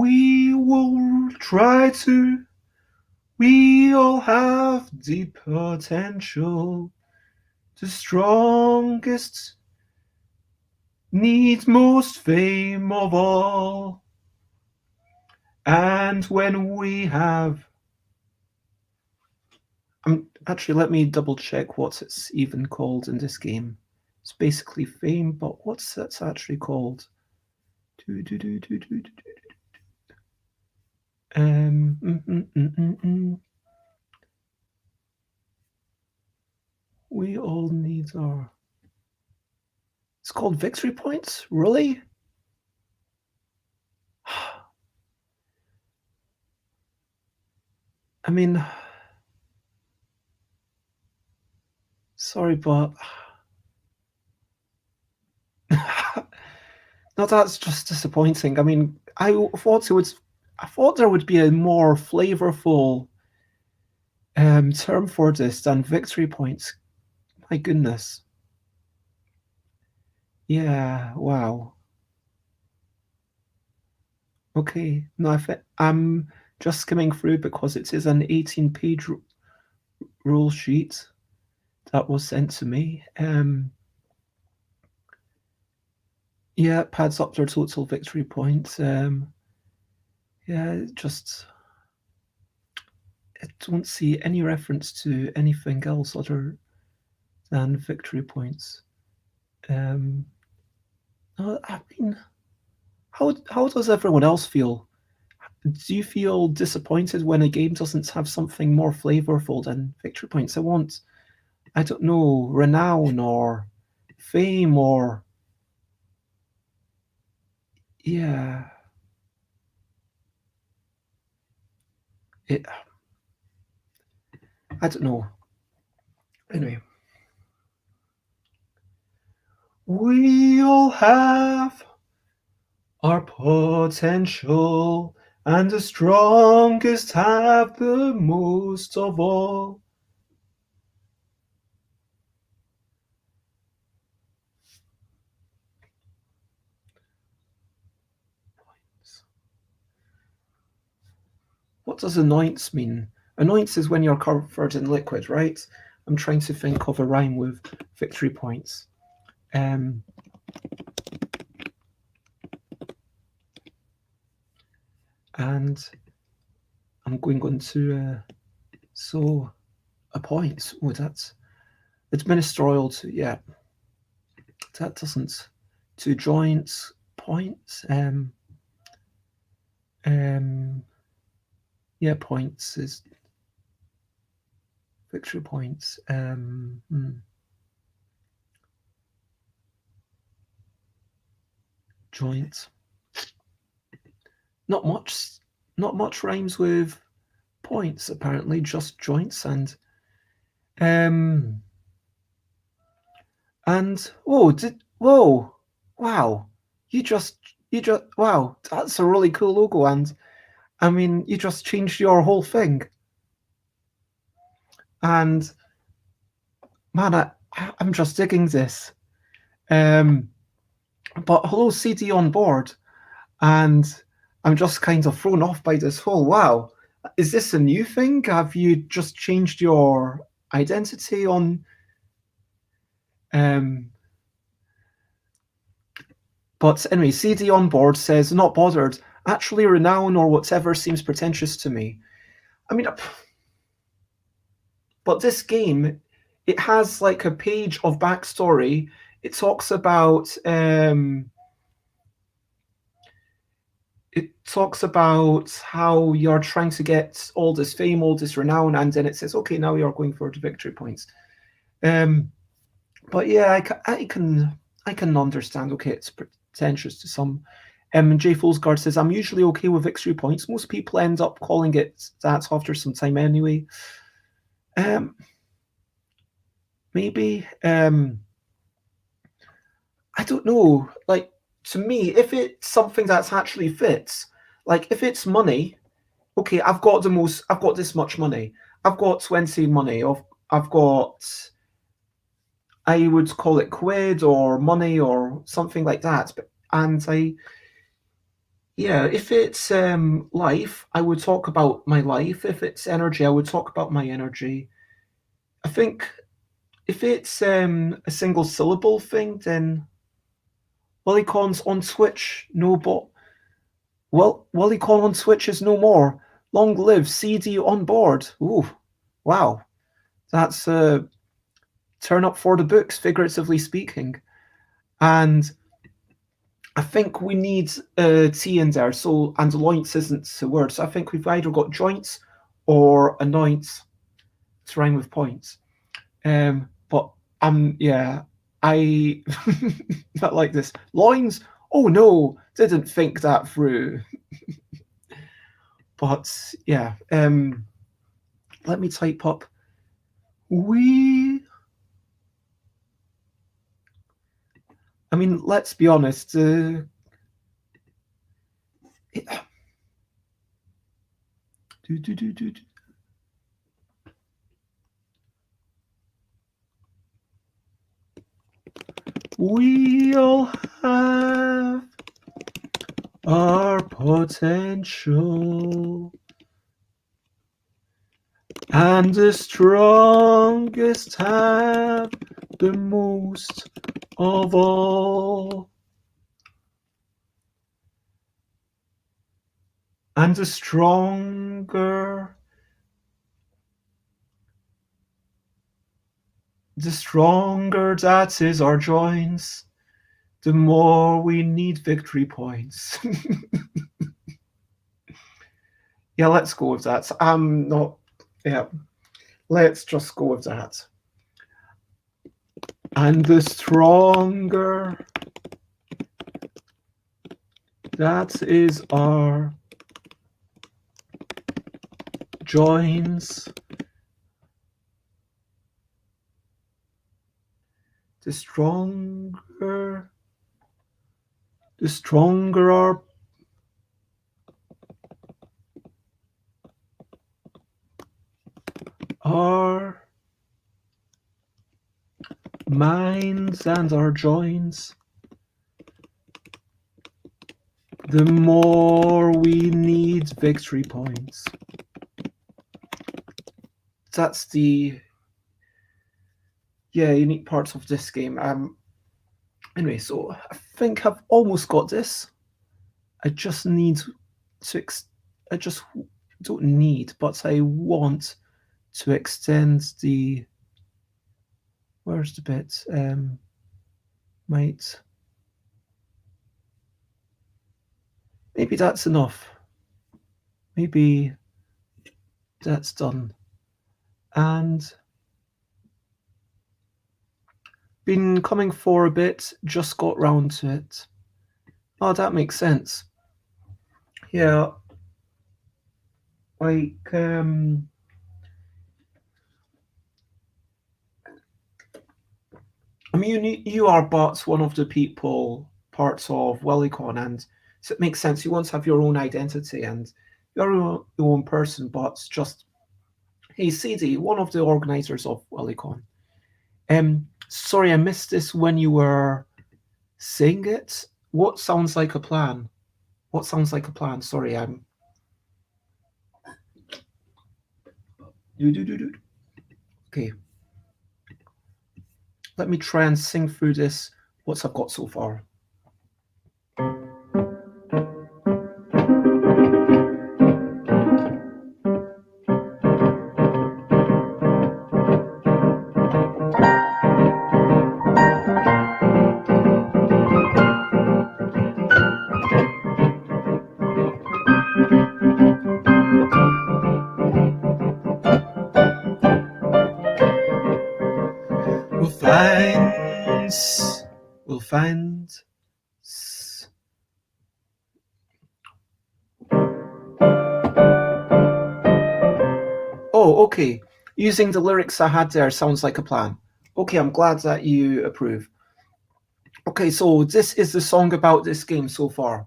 We will try to. We all have deep potential. The strongest needs most fame of all. And when we have... actually, let me double check what it's even called in this game. It's basically fame, but what's that's actually called? We all need our... It's called victory points? Really? I mean, sorry, but no, that's just disappointing. I mean, I thought there would be a more flavorful term for this than victory points. My goodness. Yeah. Wow. Okay. No, I'm just skimming through because it is an 18-page rule sheet that was sent to me. Yeah, it pads up their total victory points. Yeah, I don't see any reference to anything else other than victory points. I mean, how does everyone else feel? Do you feel disappointed when a game doesn't have something more flavorful than victory points? I don't know, renown or fame or... Yeah. I don't know. Anyway. We all have our potential, and the strongest have the most of all. What does annoyance mean? Annoyance is when you're covered in liquid, right? I'm trying to think of a rhyme with victory points. And I'm going to so a point. Oh, that's administerial to... Yeah, that doesn't... To joints, points. Yeah, points is victory points. Joint. Not much rhymes with points, apparently, just joints and whoa, wow, you just wow, that's a really cool logo, and I mean, you just changed your whole thing. And man, I'm just digging this. But hello, CD on board, and I'm just kind of thrown off by this whole... Wow, is this a new thing? Have you just changed your identity on... But anyway, CD on board says, not bothered. Actually, renown or whatever seems pretentious to me. I mean, but this game, it has like a page of backstory. It talks about how you're trying to get all this fame, all this renown, and then it says, okay, now you're going for the victory points. But yeah, I can understand. Okay, it's pretentious to some. J Folsgard says, I'm usually okay with victory points. Most people end up calling it that after some time anyway. Maybe. I don't know. Like, to me, if it's something that's actually fits, like if it's money, okay, I've got this much money. I've got 20 money. I've got, I would call it quid or money or something like that. And Yeah, if it's life, I would talk about my life. If it's energy, I would talk about my energy. I think if it's a single syllable thing, then Willycons on Switch, no bot. Well, Willycon on Switch is no more. Long live CD on board. Ooh, wow. That's a turn up for the books, figuratively speaking. And I think we need a T in there. So, and loints isn't a word. So I think we've either got joints or anoints to rhyme with points. But yeah, I not like this. Loins, oh no, didn't think that through. But yeah, let me type up. I mean, let's be honest. It, do, do, do, do, do. We all have our potential, and the strongest have the most of all. And the stronger that is our joints, the more we need victory points. Yeah, let's go with that. I'm not. Yeah, let's just go with that. And the stronger that is our joints, the stronger our minds and our joints, the more we need victory points. That's the unique parts of this game. Anyway, so I think I've almost got this. I just need to I just don't need, but I want to extend the. Where's the bit? Might. Maybe that's enough. Maybe that's done. And been coming for a bit, just got round to it. Oh, that makes sense. Yeah. Like, I mean, you are but one of the parts of Wellicon, and so it makes sense. You want to have your own identity and you're your own person, but just, hey, CD, one of the organizers of Wellicon. Sorry, I missed this when you were saying it. What sounds like a plan? What sounds like a plan? Sorry, I'm. Okay. Let me try and sing through this, what I've got so far. We'll find. Oh, okay. Using the lyrics I had there sounds like a plan. Okay, I'm glad that you approve. Okay, so this is the song about this game so far.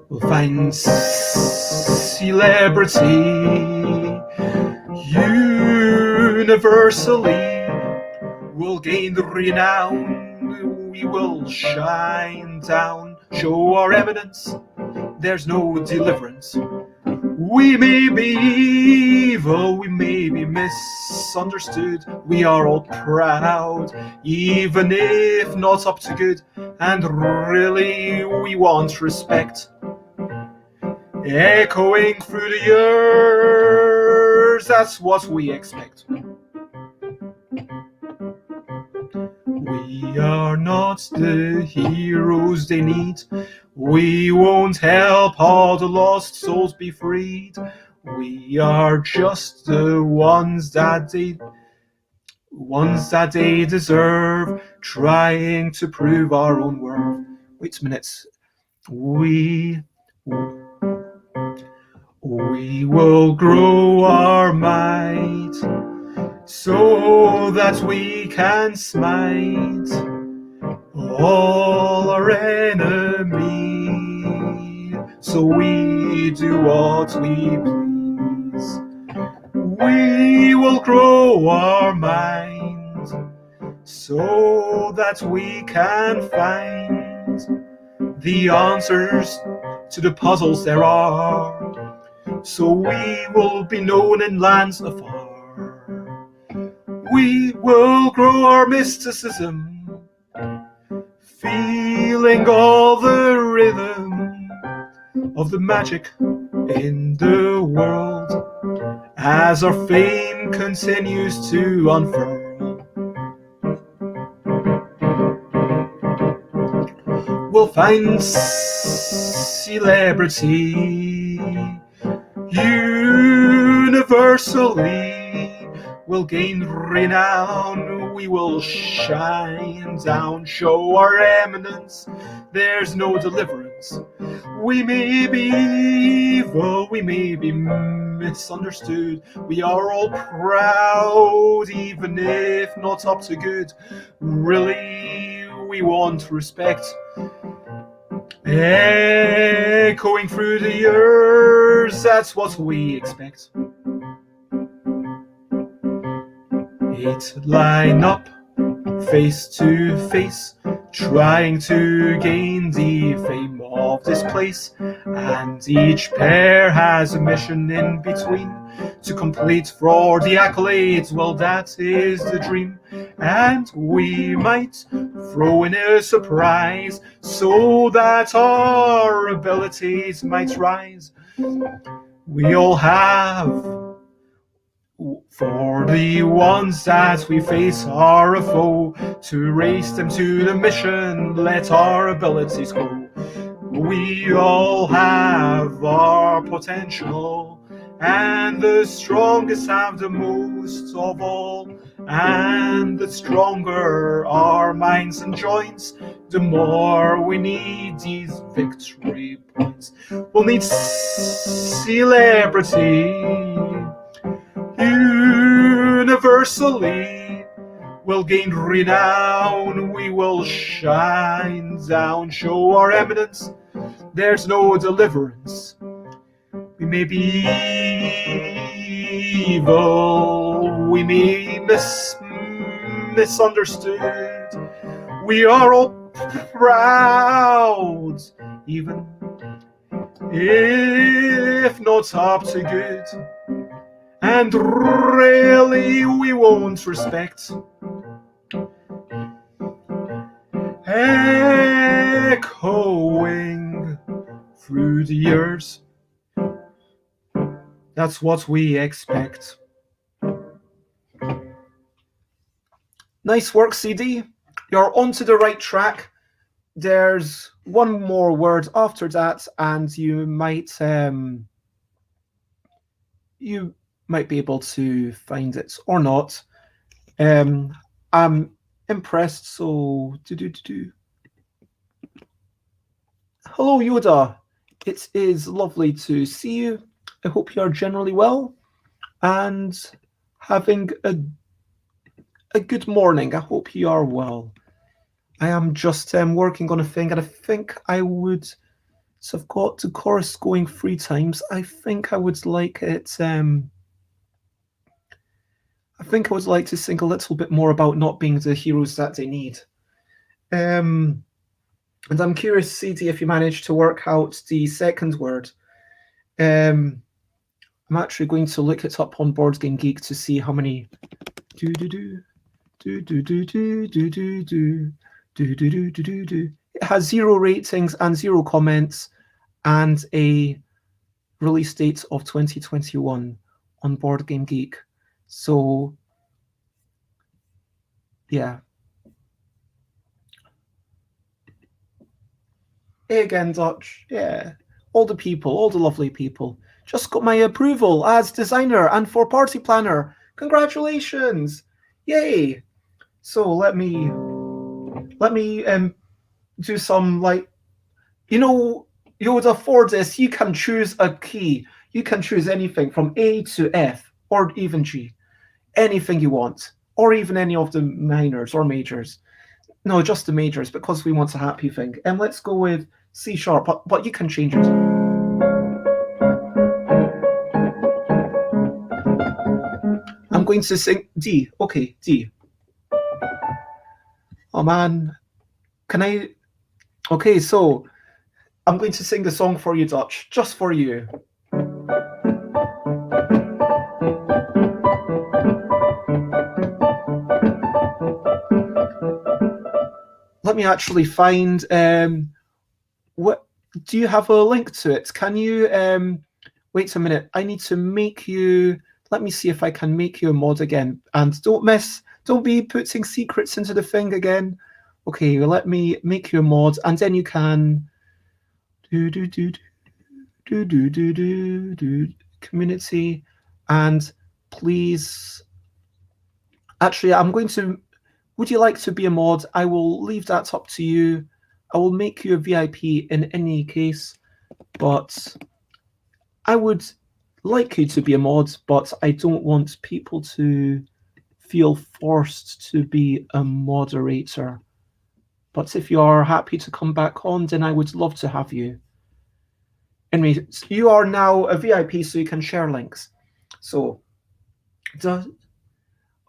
We'll find celebrity universally. will gain the renown, we will shine down, show our eminence, there's no deliverance. We may be evil, we may be misunderstood, we are all proud, even if not up to good, and really we want respect. Echoing through the years, that's what we expect. We are not the heroes they need. We won't help all the lost souls be freed. We are just the ones that they deserve, trying to prove our own worth. Wait a minute. We will grow our might so that we can smite all our enemy. So we do what we please. We will grow our mind so that we can find the answers to the puzzles there are. So we will be known in lands afar. We will grow our mysticism, feeling all the rhythm of the magic in the world as our fame continues to unfurl. We'll find celebrity universally. We'll gain renown, we will shine down, show our eminence, there's no deliverance. We may be evil, we may be misunderstood, we are all proud, even if not up to good. Really, we want respect. Echoing through the years, that's what we expect. 8 line up, face to face, trying to gain the fame of this place, and each pair has a mission in between to complete for the accolades. Well, that is the dream, and we might throw in a surprise so that our abilities might rise. We all have, for the ones that we face are a foe, to race them to the mission, let our abilities go. We all have our potential, and the strongest have the most of all. And the stronger our minds and joints, the more we need these victory points. We'll need celebrity universally. We'll gain renown, we will shine down, show our eminence, there's no deliverance. We may be evil, we may be misunderstood, we are all proud, even if not up to good. And really we won't respect. Echoing through the years, that's what we expect. Nice work, CD. You're onto the right track. There's one more word after that, and you might be able to find it or not. I'm impressed. So Hello, Yoda. It is lovely to see you. I hope you are generally well and having a good morning. I hope you are well. I am just working on a thing, and I think I would. So I've got the chorus going 3 times. I think I would like it. I think I would like to sing a little bit more about not being the heroes that they need. And I'm curious, CD, if you managed to work out the second word. I'm actually going to look it up on Board Game Geek to see how many It has 0 ratings and 0 comments and a release date of 2021 on Board Game Geek. So, yeah. Hey again, Dutch. Yeah. All the people, all the lovely people. Just got my approval as designer and for party planner. Congratulations! Yay! So let me do some, like, Yoda, for this you can choose a key. You can choose anything from A to F or even G. Anything you want, or even any of the minors or majors. No, just the majors, because we want a happy thing. And let's go with C sharp, but you can change it. I'm going to sing D. Okay, D. Oh man, can I? Okay, so I'm going to sing the song for you, Dutch, just for you. Let me actually find. What do you have a link to it? Can you? Wait a minute. I need to make you. Let me see if I can make you a mod again. And don't be putting secrets into the thing again. Okay, well, let me make you a mod, and then you can do community, and please. Actually, I'm going to. Would you like to be a mod? I will leave that up to you. I will make you a VIP in any case, but I would like you to be a mod, but I don't want people to feel forced to be a moderator. But if you are happy to come back on, then I would love to have you. Anyway, you are now a VIP, so you can share links. So,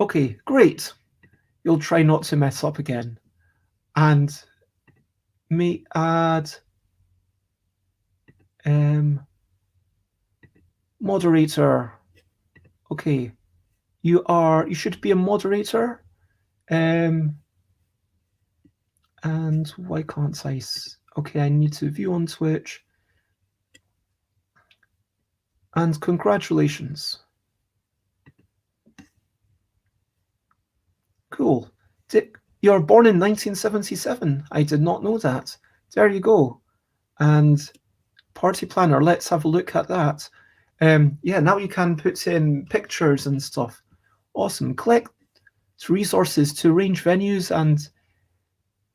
okay, great. You'll try not to mess up again. And may add moderator. Okay, you should be a moderator. And why can't I? Okay, I need to view on Twitch. And congratulations. Cool. Dick, you're born in 1977. I did not know that. There you go. And party planner, let's have a look at that. Yeah, now you can put in pictures and stuff. Awesome. Collect resources to arrange venues and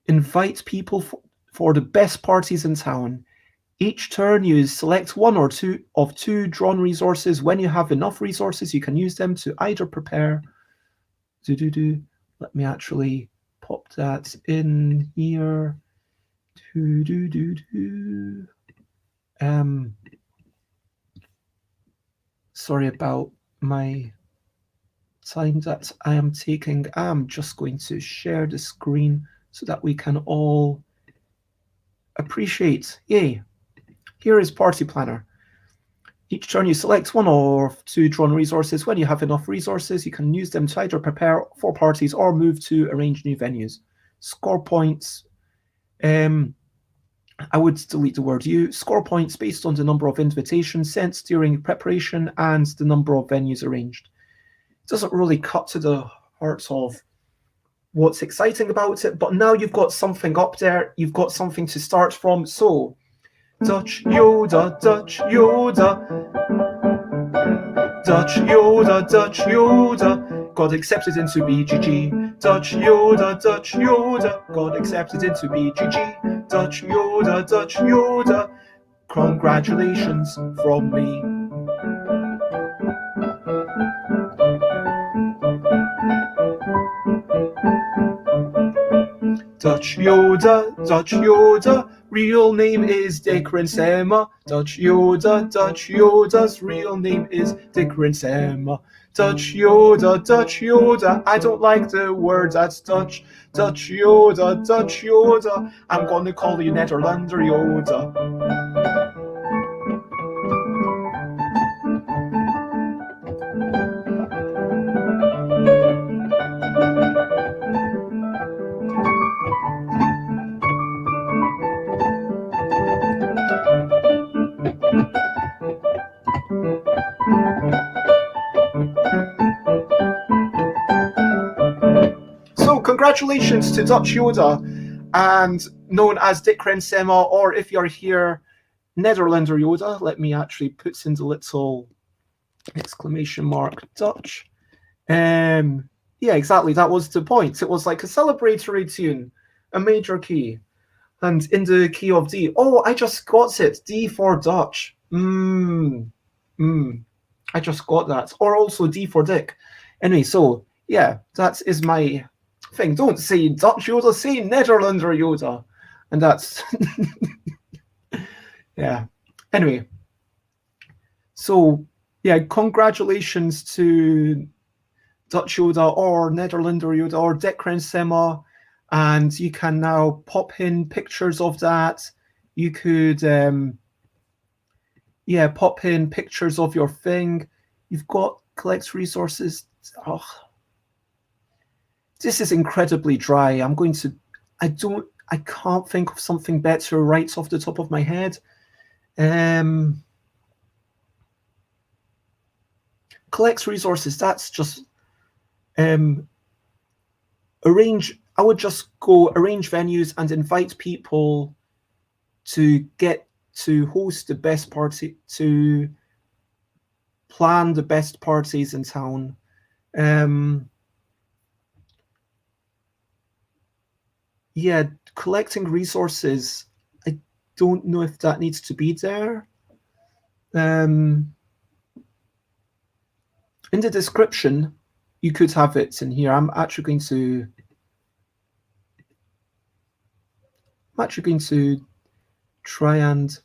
invite people for the best parties in town. Each turn, you select one or two of 2 drawn resources. When you have enough resources, you can use them to either prepare. Let me actually pop that in here. Sorry about my time that I am taking. I'm just going to share the screen so that we can all appreciate. Yay. Here is Party Planner. Each turn you select one or 2 drawn resources. When you have enough resources, you can use them to either prepare for parties or move to arrange new venues. Score points. I would delete the word you. Score points based on the number of invitations sent during preparation and the number of venues arranged. It doesn't really cut to the heart of what's exciting about it, but now you've got something up there. You've got something to start from. So, Dutch Yoda, Dutch Yoda, Dutch Yoda, Dutch Yoda, got accepted into BGG. Dutch Yoda, Dutch Yoda, got accepted into BGG. Dutch Yoda, Dutch Yoda, congratulations from me. Dutch Yoda, real name is Dickrin Sema. Dutch Yoda's real name is Dickrin Sema. Dutch Yoda, I don't like the word that's Dutch. Dutch Yoda, I'm gonna call you Nederlander Yoda. So congratulations to Dutch Yoda, and known as Dick Rensema, or if you're here, Nederlander Yoda. Let me actually put in the little exclamation mark Dutch. Yeah, exactly. That was the point. It was like a celebratory tune, a major key, and in the key of D. Oh, I just got it. D for Dutch. I just got that. Or also D for Dick. Anyway, so yeah, that is my thing. Don't say Dutch Yoda, say Nederlander Yoda, and that's yeah. Anyway, so yeah, congratulations to Dutch Yoda or Nederlander Yoda or Dick Rensema, and you can now pop in pictures of that. You could yeah, pop in pictures of your thing. You've got collect resources. Oh, this is incredibly dry. I can't think of something better right off the top of my head. Collects resources, that's just arrange. I would just go arrange venues and invite people to get to host the best party, to plan the best parties in town. Yeah, collecting resources, I don't know if that needs to be there. In the description, you could have it in here. I'm actually going to try and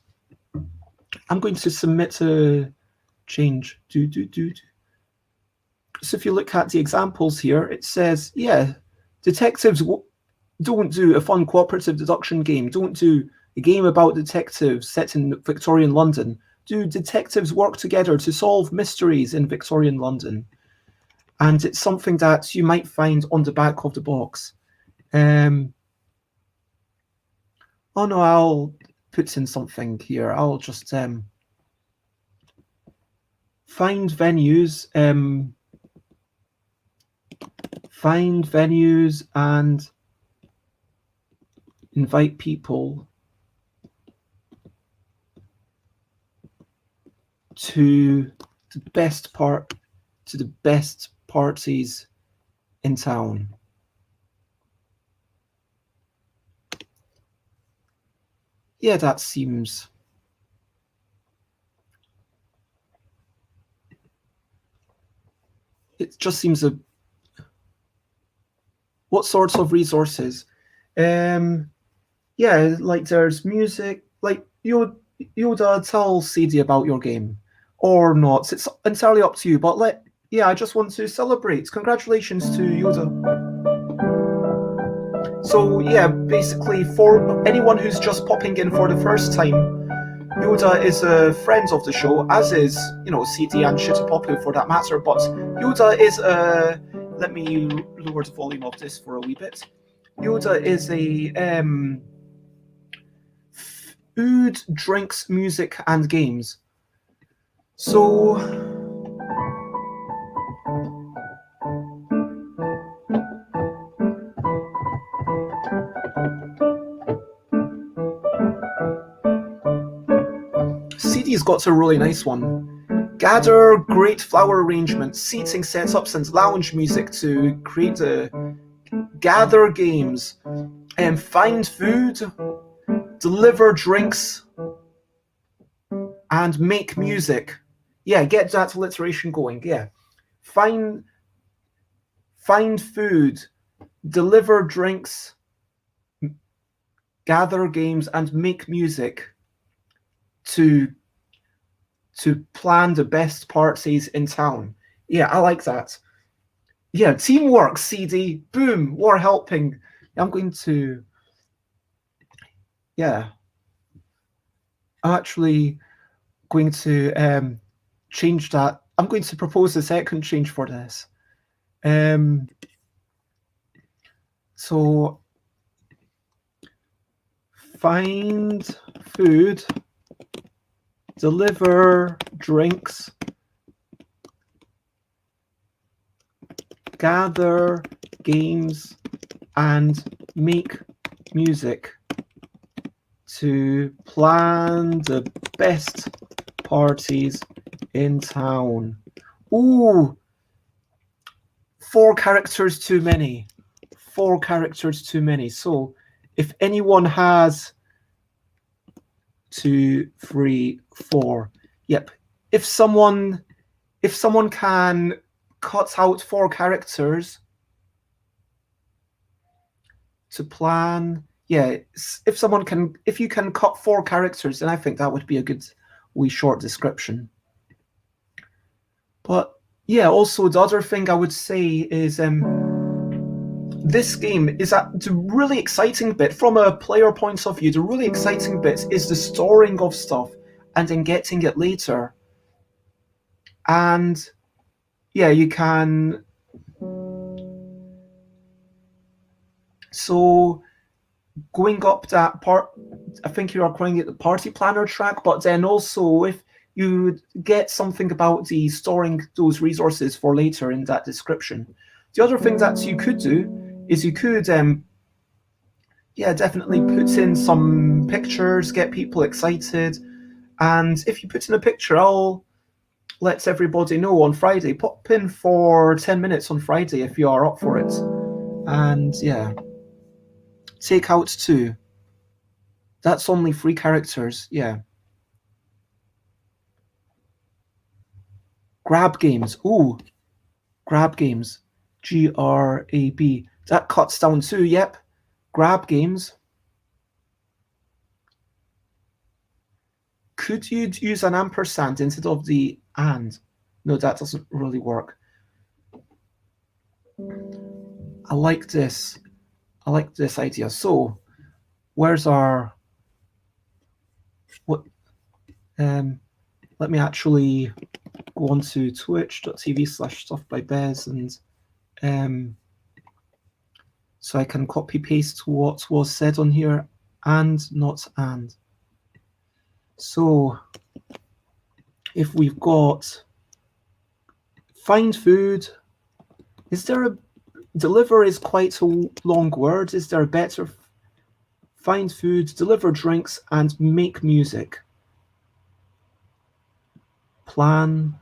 I'm going to submit a change. So if you look at the examples here, it says, yeah, detectives don't do a fun cooperative deduction game. Don't do a game about detectives set in Victorian London. Do detectives work together to solve mysteries in Victorian London? And it's something that you might find on the back of the box. Oh no, I'll put in something here. I'll just find venues, and invite people to the best parties in town. Yeah, that seems it just seems a what sorts of resources? Yeah, like there's music, like Yoda, tell CD about your game or not. It's entirely up to you, but yeah, I just want to celebrate. Congratulations to Yoda. So yeah, basically for anyone who's just popping in for the first time, Yoda is a friend of the show, as is, CD and Shitapopu for that matter, but Yoda is a... Let me lower the volume of this for a wee bit. Yoda is a food, drinks, music, and games. So... CD's got a really nice one. Gather great flower arrangements, seating setups, and lounge music to create gather games, and find food, deliver drinks, and make music. Yeah, get that alliteration going. Yeah, find food, deliver drinks, gather games, and make music to plan the best parties in town. Yeah, I like that. Yeah, teamwork, CD. Boom, we're helping. I'm going to... Yeah. I'm actually going to change that. I'm going to propose a second change for this. So find food, deliver drinks, gather games, and make music to plan the best parties in town. Ooh, 4 characters too many. 4 characters too many. So if anyone has 2, 3, 4. Yep. If someone can cut out 4 characters to plan, yeah, if you can cut 4 characters, then I think that would be a good wee short description. But yeah, also the other thing I would say is this game is the really exciting bit from a player point of view. The really exciting bit is the storing of stuff and then getting it later. And yeah, you can. So going up that part, I think you are calling it the party planner track, but then also if you get something about the storing those resources for later in that description. The other thing that you could do is you could definitely put in some pictures, get people excited, and if you put in a picture, I'll let everybody know on Friday. Pop in for 10 minutes on Friday if you are up for it. And yeah, take out 2. That's only 3 characters, yeah. Grab games. Ooh, grab games. GRAB. That cuts down 2, yep. Grab games. Could you use an ampersand instead of the and? No, that doesn't really work. I like this. I like this idea. So, where's our... What? Let me actually go on to twitch.tv/stuffbybez and so I can copy paste what was said on here and not and. So if we've got find food, is there a deliver is quite a long word. Is there a better find food, deliver drinks, and make music? Plan.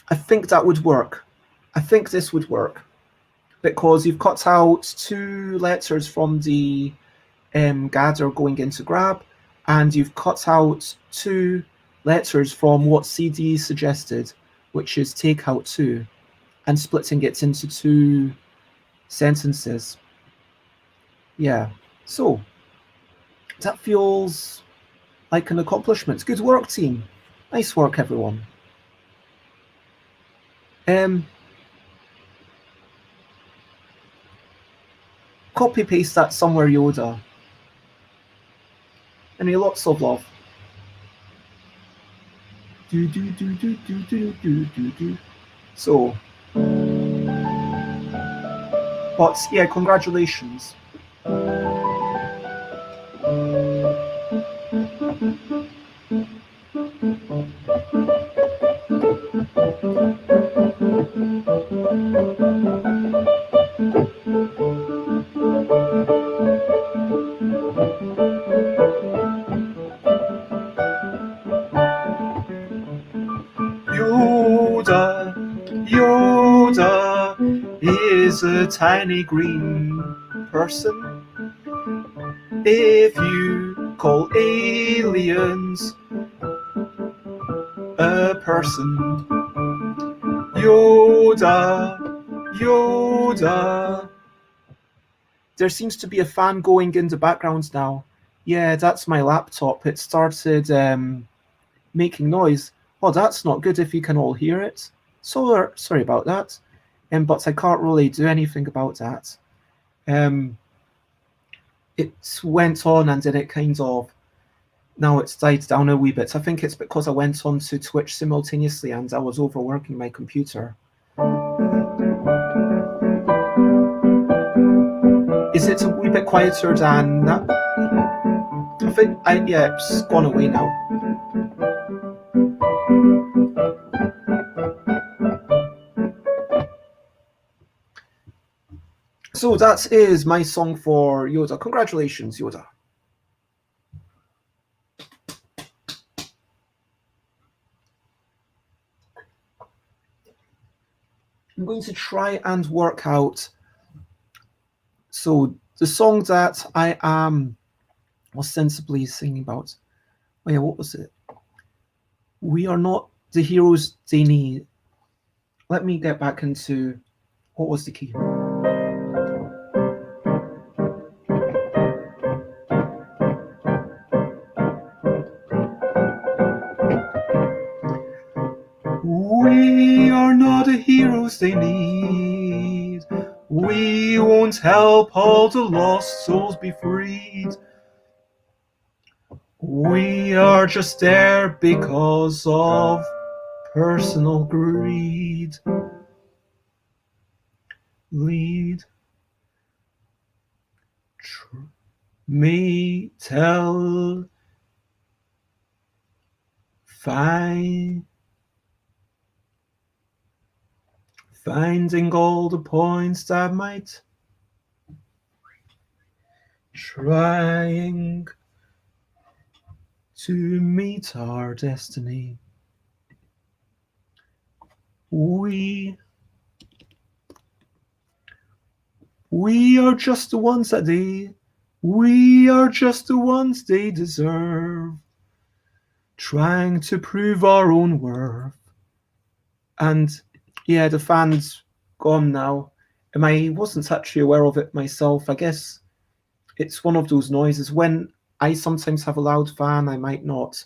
I think that would work. I think this would work because you've cut out 2 letters from the gather going into grab, and you've cut out 2 letters from what CD suggested, which is take out 2, and splitting it into 2 sentences. Yeah, so that feels like an accomplishment. Good work, team. Nice work, everyone. Copy paste that somewhere, Yoda. And lots of love. Do do do do do do do do do. So, but yeah, congratulations. Yoda is a tiny green person. If you call aliens a person, Yoda Yoda. There seems to be a fan going in the background now. Yeah, that's my laptop. It started making noise. Oh, that's not good if you can all hear it. So sorry about that. But I can't really do anything about that. It went on and then it kind of, now it's died down a wee bit. I think it's because I went on to Twitch simultaneously and I was overworking my computer. Is it a wee bit quieter than that? I think, yeah, it's gone away now. So that is my song for Yoda. Congratulations, Yoda. I'm going to try and work out. So the song that I am ostensibly singing about. Oh yeah, what was it? We are not the heroes they need. Let me get back into what was the key. We are not the heroes they need. We won't help all the lost souls be freed. We are just there because of personal greed. Lead me tell finding all the points that might trying to meet our destiny. We are just the ones that we are just the ones they deserve, trying to prove our own worth. And yeah, the fan's gone now. And I wasn't actually aware of it myself. I guess it's one of those noises. When I sometimes have a loud fan, I might not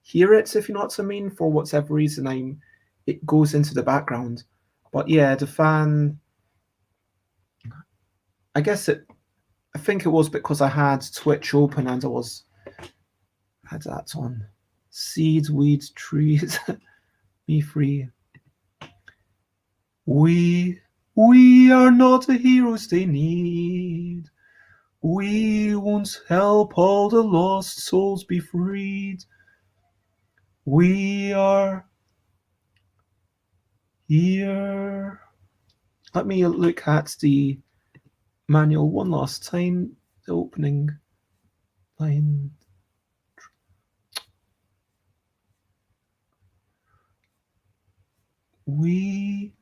hear it, if you know what I mean. For whatever reason, it goes into the background. But yeah, the fan, I think it was because I had Twitch open and I had that on. Seeds, weeds, trees, be free. We are not the heroes they need. We won't help all the lost souls be freed. We are here. Let me look at the manual one last time. The opening line. We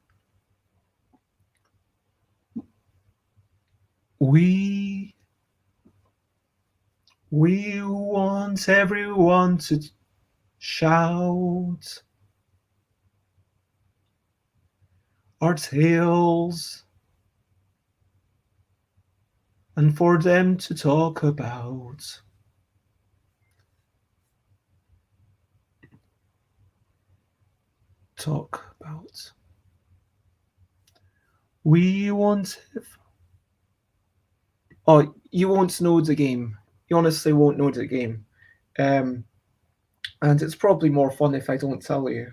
want everyone to shout our tales and for them to talk about. We want. Oh, you won't know the game. You honestly won't know the game. And it's probably more fun if I don't tell you.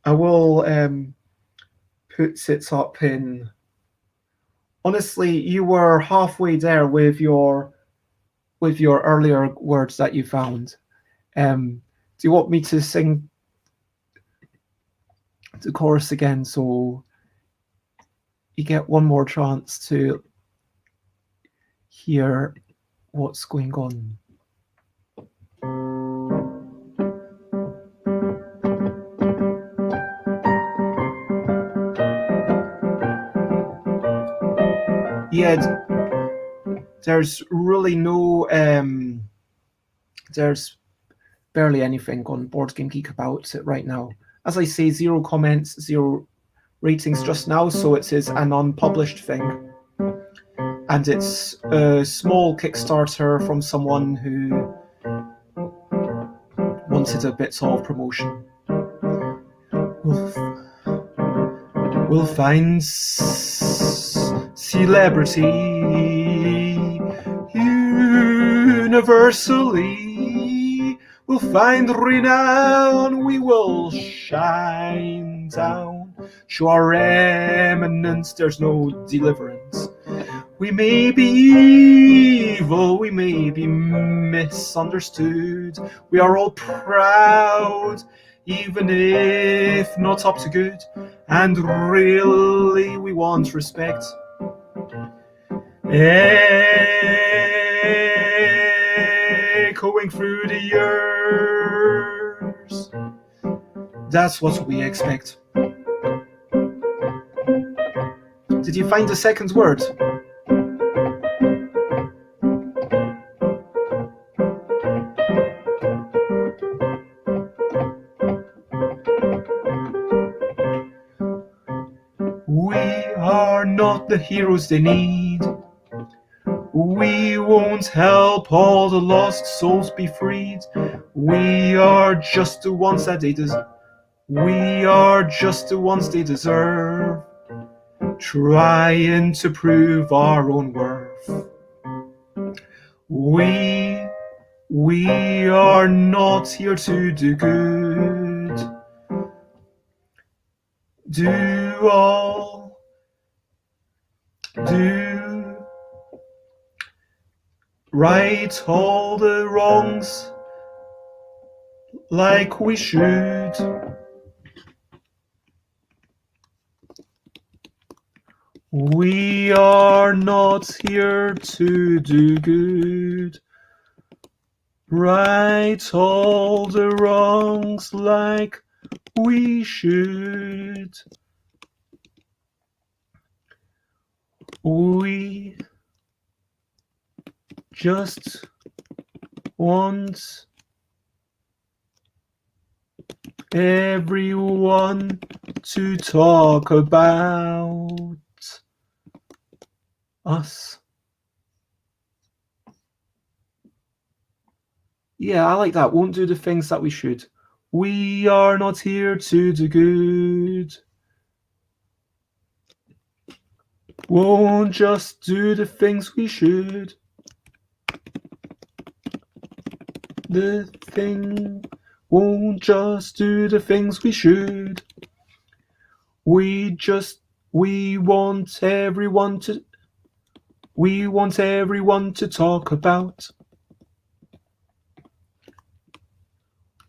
I will put it up in. Honestly, you were halfway there with your earlier words that you found. Do you want me to sing the chorus again so you get one more chance to hear what's going on? Yeah, there's really no there's barely anything on Board Game Geek about it right now. as I say, 0 comments, 0 ratings just now, so it is an unpublished thing. And it's a small Kickstarter from someone who wanted a bit of promotion. We'll find celebrity universally. We'll find renown, we will shine down. Show our eminence, there's no deliverance. We may be evil, we may be misunderstood. We are all proud, even if not up to good. And really we want respect. Echoing through the years. That's what we expect. Did you find the second word? We are not the heroes they need. We won't help all the lost souls be freed. We are just the ones that they deserve. We are just the ones they deserve. Trying to prove our own worth. We are not here to do good. Right all the wrongs like we should. We are not here to do good. Right all the wrongs like we should. We just want everyone to talk about us. Yeah, I like that. Won't do the things that we should. We are not here to do good. Won't just do the things we should. Won't just do the things we should. We want everyone to talk about.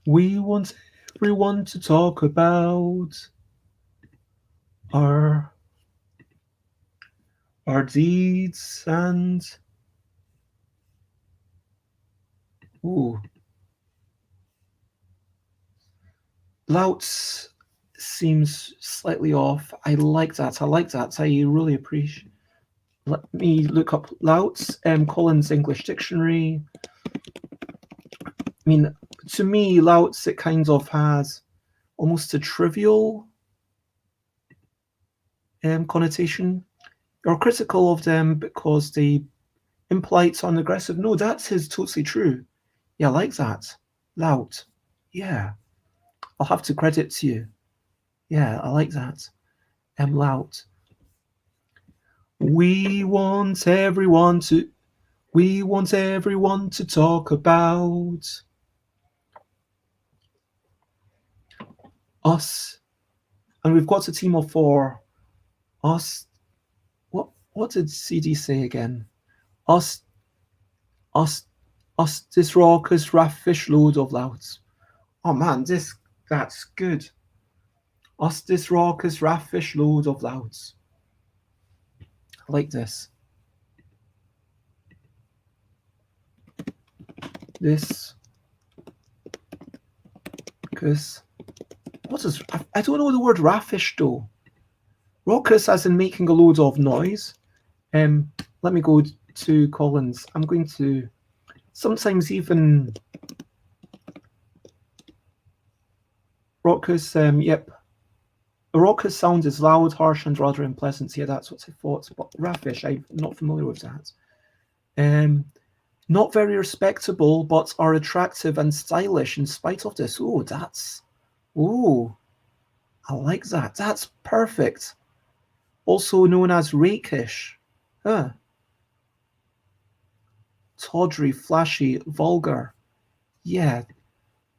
We want everyone to talk about our deeds and louts seems slightly off. I like that. I really appreciate. Let me look up louts. Collins English Dictionary. I mean, to me, louts, it kind of has almost a trivial connotation. You're critical of them because they imply it's unaggressive. No, that is totally true. Yeah, I like that. Lout. Yeah. I'll have to credit to you. Yeah, I like that. Lout. We want everyone to talk about us. And we've got a team of 4. Us. What did CD say again? Us, this raucous raffish load of louts. Oh man, that's good. Us, this raucous raffish load of louts. I like this. This, because what is? I don't know the word raffish though. Raucous as in making a load of noise. Let me go to Collins. I'm going to sometimes even Raucous, yep. A raucous sound is loud, harsh, and rather unpleasant. Yeah, that's what I thought. But raffish, I'm not familiar with that. Not very respectable, but are attractive and stylish in spite of this. Oh, I like that. That's perfect. Also known as rakish. Huh. Tawdry, flashy, vulgar. Yeah.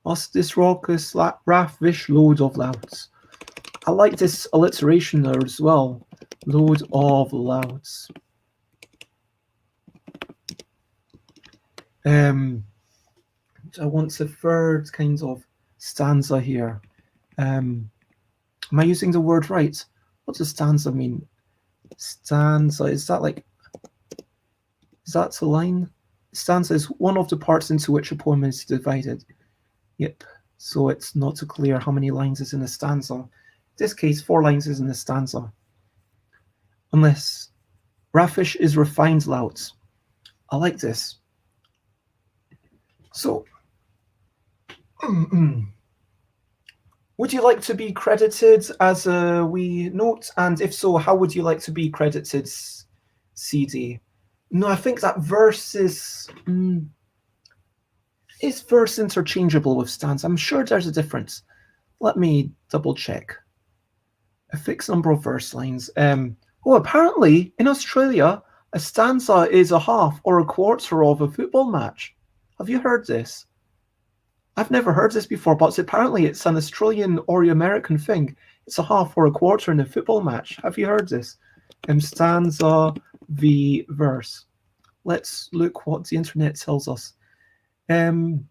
Us this raucous, raffish load of louds. I like this alliteration there as well. Load of louds. I want the third kind of stanza here. Am I using the word right? What does stanza mean? Stanza, is that a line? Stanza is one of the parts into which a poem is divided. Yep, so it's not too clear how many lines is in a stanza. In this case, 4 lines is in a stanza. Unless raffish is refined louds. I like this. So, would you like to be credited as a wee note? And if so, how would you like to be credited, CD? No, I think that verse is verse interchangeable with stanza? I'm sure there's a difference. Let me double check. A fixed number of verse lines. Apparently in Australia, a stanza is a half or a quarter of a football match. Have you heard this? I've never heard this before, but apparently it's an Australian or American thing. It's a half or a quarter in a football match. Have you heard this? Stanza v verse. Let's look what the internet tells us. Any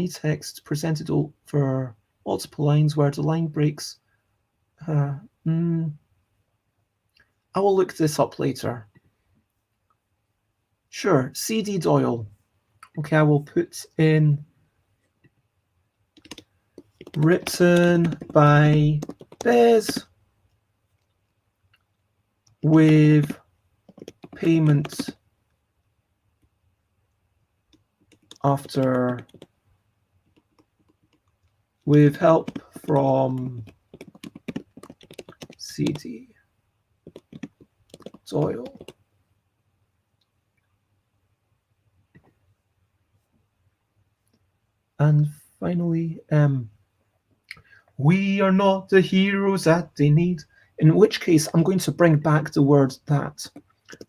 text presented over multiple lines where the line breaks. I will look this up later. Sure, C.D. Doyle. Okay, I will put in written by Bez with payment after with help from C.D. Doyle. And finally, we are not the heroes that they need. In which case, I'm going to bring back the word that.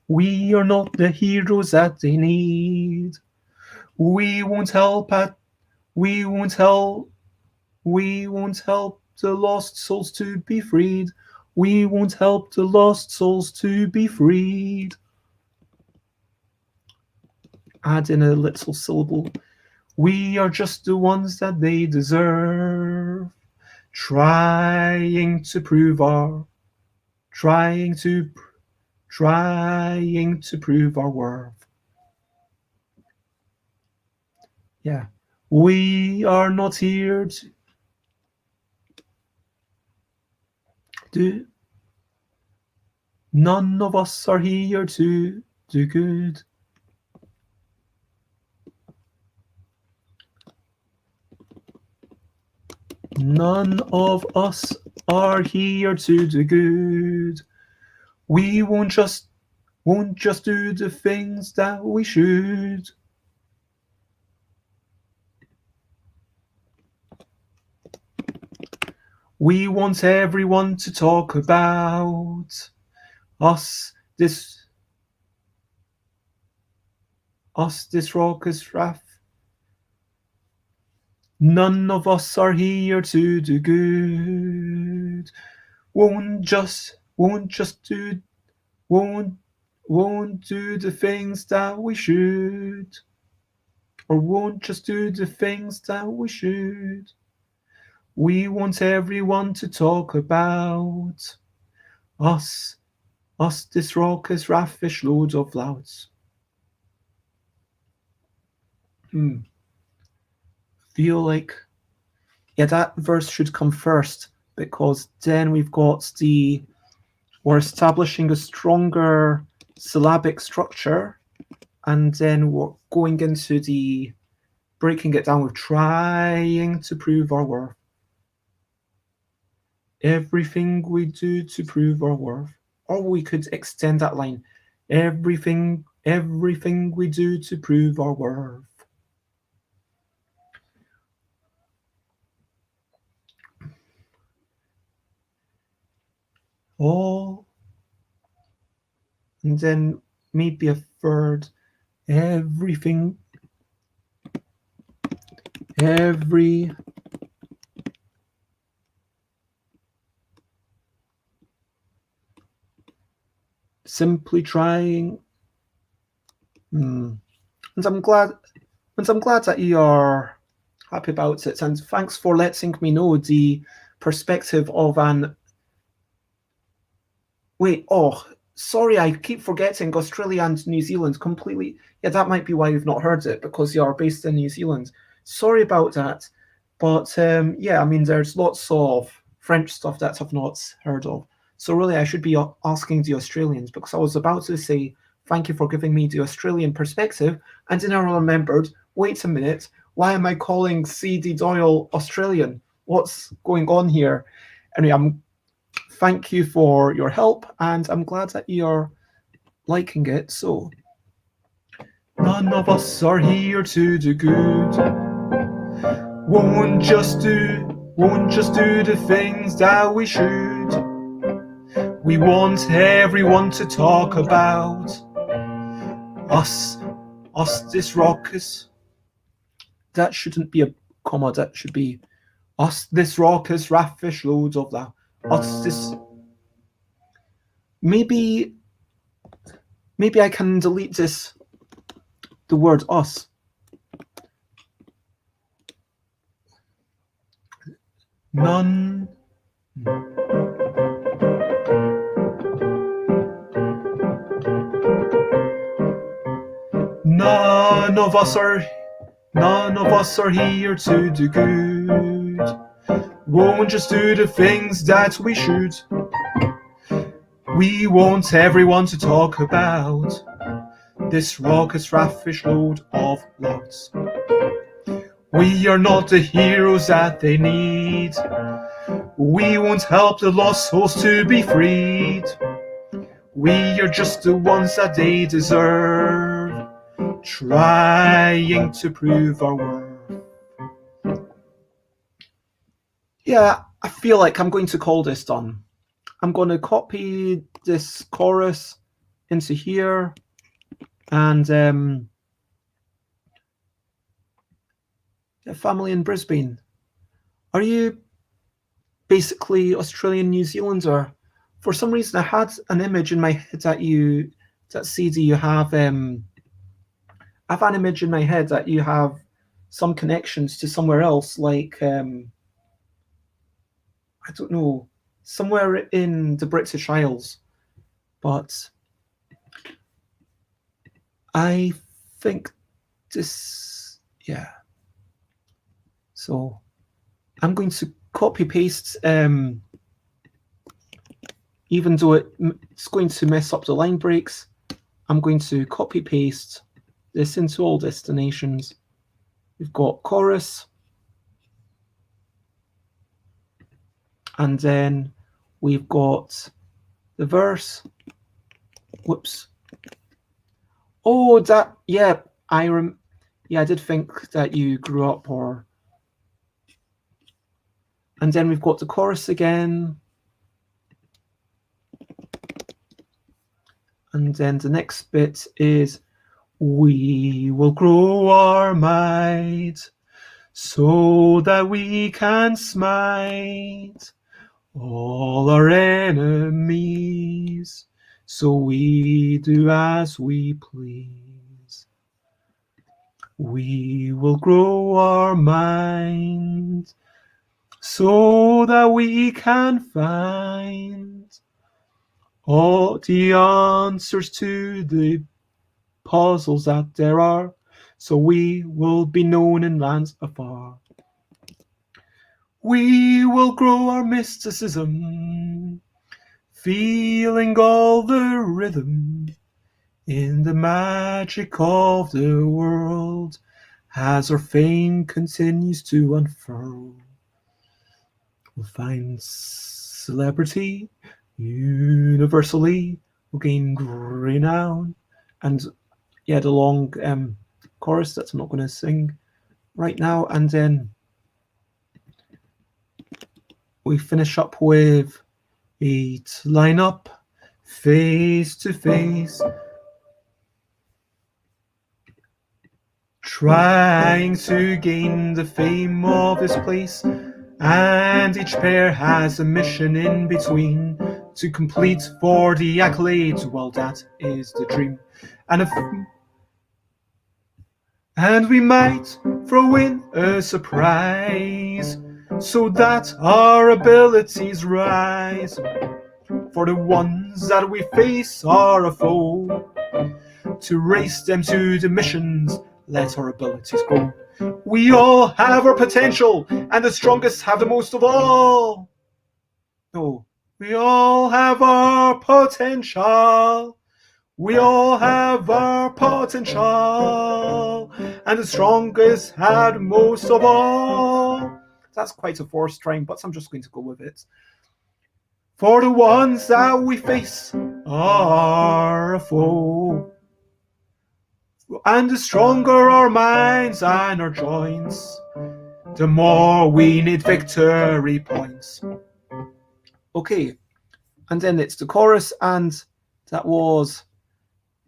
We are not the heroes that they need. We won't help the lost souls to be freed. We won't help the lost souls to be freed. Add in a little syllable. We are just the ones that they deserve. Trying to prove our worth. Yeah. We are not here to do. None of us are here to do good. None of us are here to do good. We won't just do the things that we should. We want everyone to talk about us this raucous wrath. None of us are here to do good. Won't do the things that we should. Or won't just do the things that we should. We want everyone to talk about us this raucous raffish loads of louds. Feel like, yeah, that verse should come first, because then we're establishing a stronger syllabic structure, and then we're going into the breaking it down with trying to prove our worth. Everything we do to prove our worth. Or we could extend that line. Everything we do to prove our worth. All. And then maybe a third. Every simply trying. And I'm glad that you are happy about it, and thanks for letting me know the perspective of an. Wait, sorry, I keep forgetting Australia and New Zealand completely. Yeah, that might be why you've not heard it, because you are based in New Zealand. Sorry about that. But yeah, I mean, there's lots of French stuff that I've not heard of. So really, I should be asking the Australians, because I was about to say, thank you for giving me the Australian perspective, and then I remembered, wait a minute, why am I calling C.D. Doyle Australian? What's going on here? Anyway, thank you for your help, and I'm glad that you're liking it. So, none of us are here to do good. Won't just do the things that we should. We want everyone to talk about us this raucous. That shouldn't be a comma, that should be us this raucous raffish loads of that. Us this. Maybe I can delete the word us. None of us are here to do good. Won't just do the things that we should. We want everyone to talk about this raucous raffish load of louds. We are not the heroes that they need. We won't help the lost souls to be freed. We are just the ones that they deserve, trying to prove our worth. Yeah, I feel like I'm going to call this done. I'm going to copy this chorus into here, and a family in Brisbane. Are you basically Australian New Zealander? For some reason, I had an image in my head that CD, you have. I have an image in my head that you have some connections to somewhere else, like I don't know, somewhere in the British Isles. But I think this, yeah. So I'm going to copy paste, even though it's going to mess up the line breaks. I'm going to copy paste this into all destinations. We've got chorus, and then we've got the verse. Whoops. Oh, that, yeah, I did think that you grew up, or. And then we've got the chorus again. And then the next bit is, we will grow our might so that we can smite all our enemies, so we do as we please. We will grow our mind so that we can find all the answers to the puzzles that there are, so we will be known in lands afar. We will grow our mysticism, feeling all the rhythm in the magic of the world as our fame continues to unfurl. We'll find celebrity universally, will gain renown. And yeah, the long chorus that I'm not going to sing right now. And then we finish up with 8 line up, face to face, trying to gain the fame of this place. And each pair has a mission in between to complete for the accolades. Well, that is the dream. And we might throw in a surprise so that our abilities rise. For the ones that we face are a foe, to race them to the missions, let our abilities grow. We all have our potential, and the strongest have the most of all. No, we all have our potential. We all have our potential, and the strongest had most of all. That's quite a forced rhyme, but I'm just going to go with it. For the ones that we face are a foe, and the stronger our minds and our joints, the more we need victory points. Okay, and then it's the chorus, and that was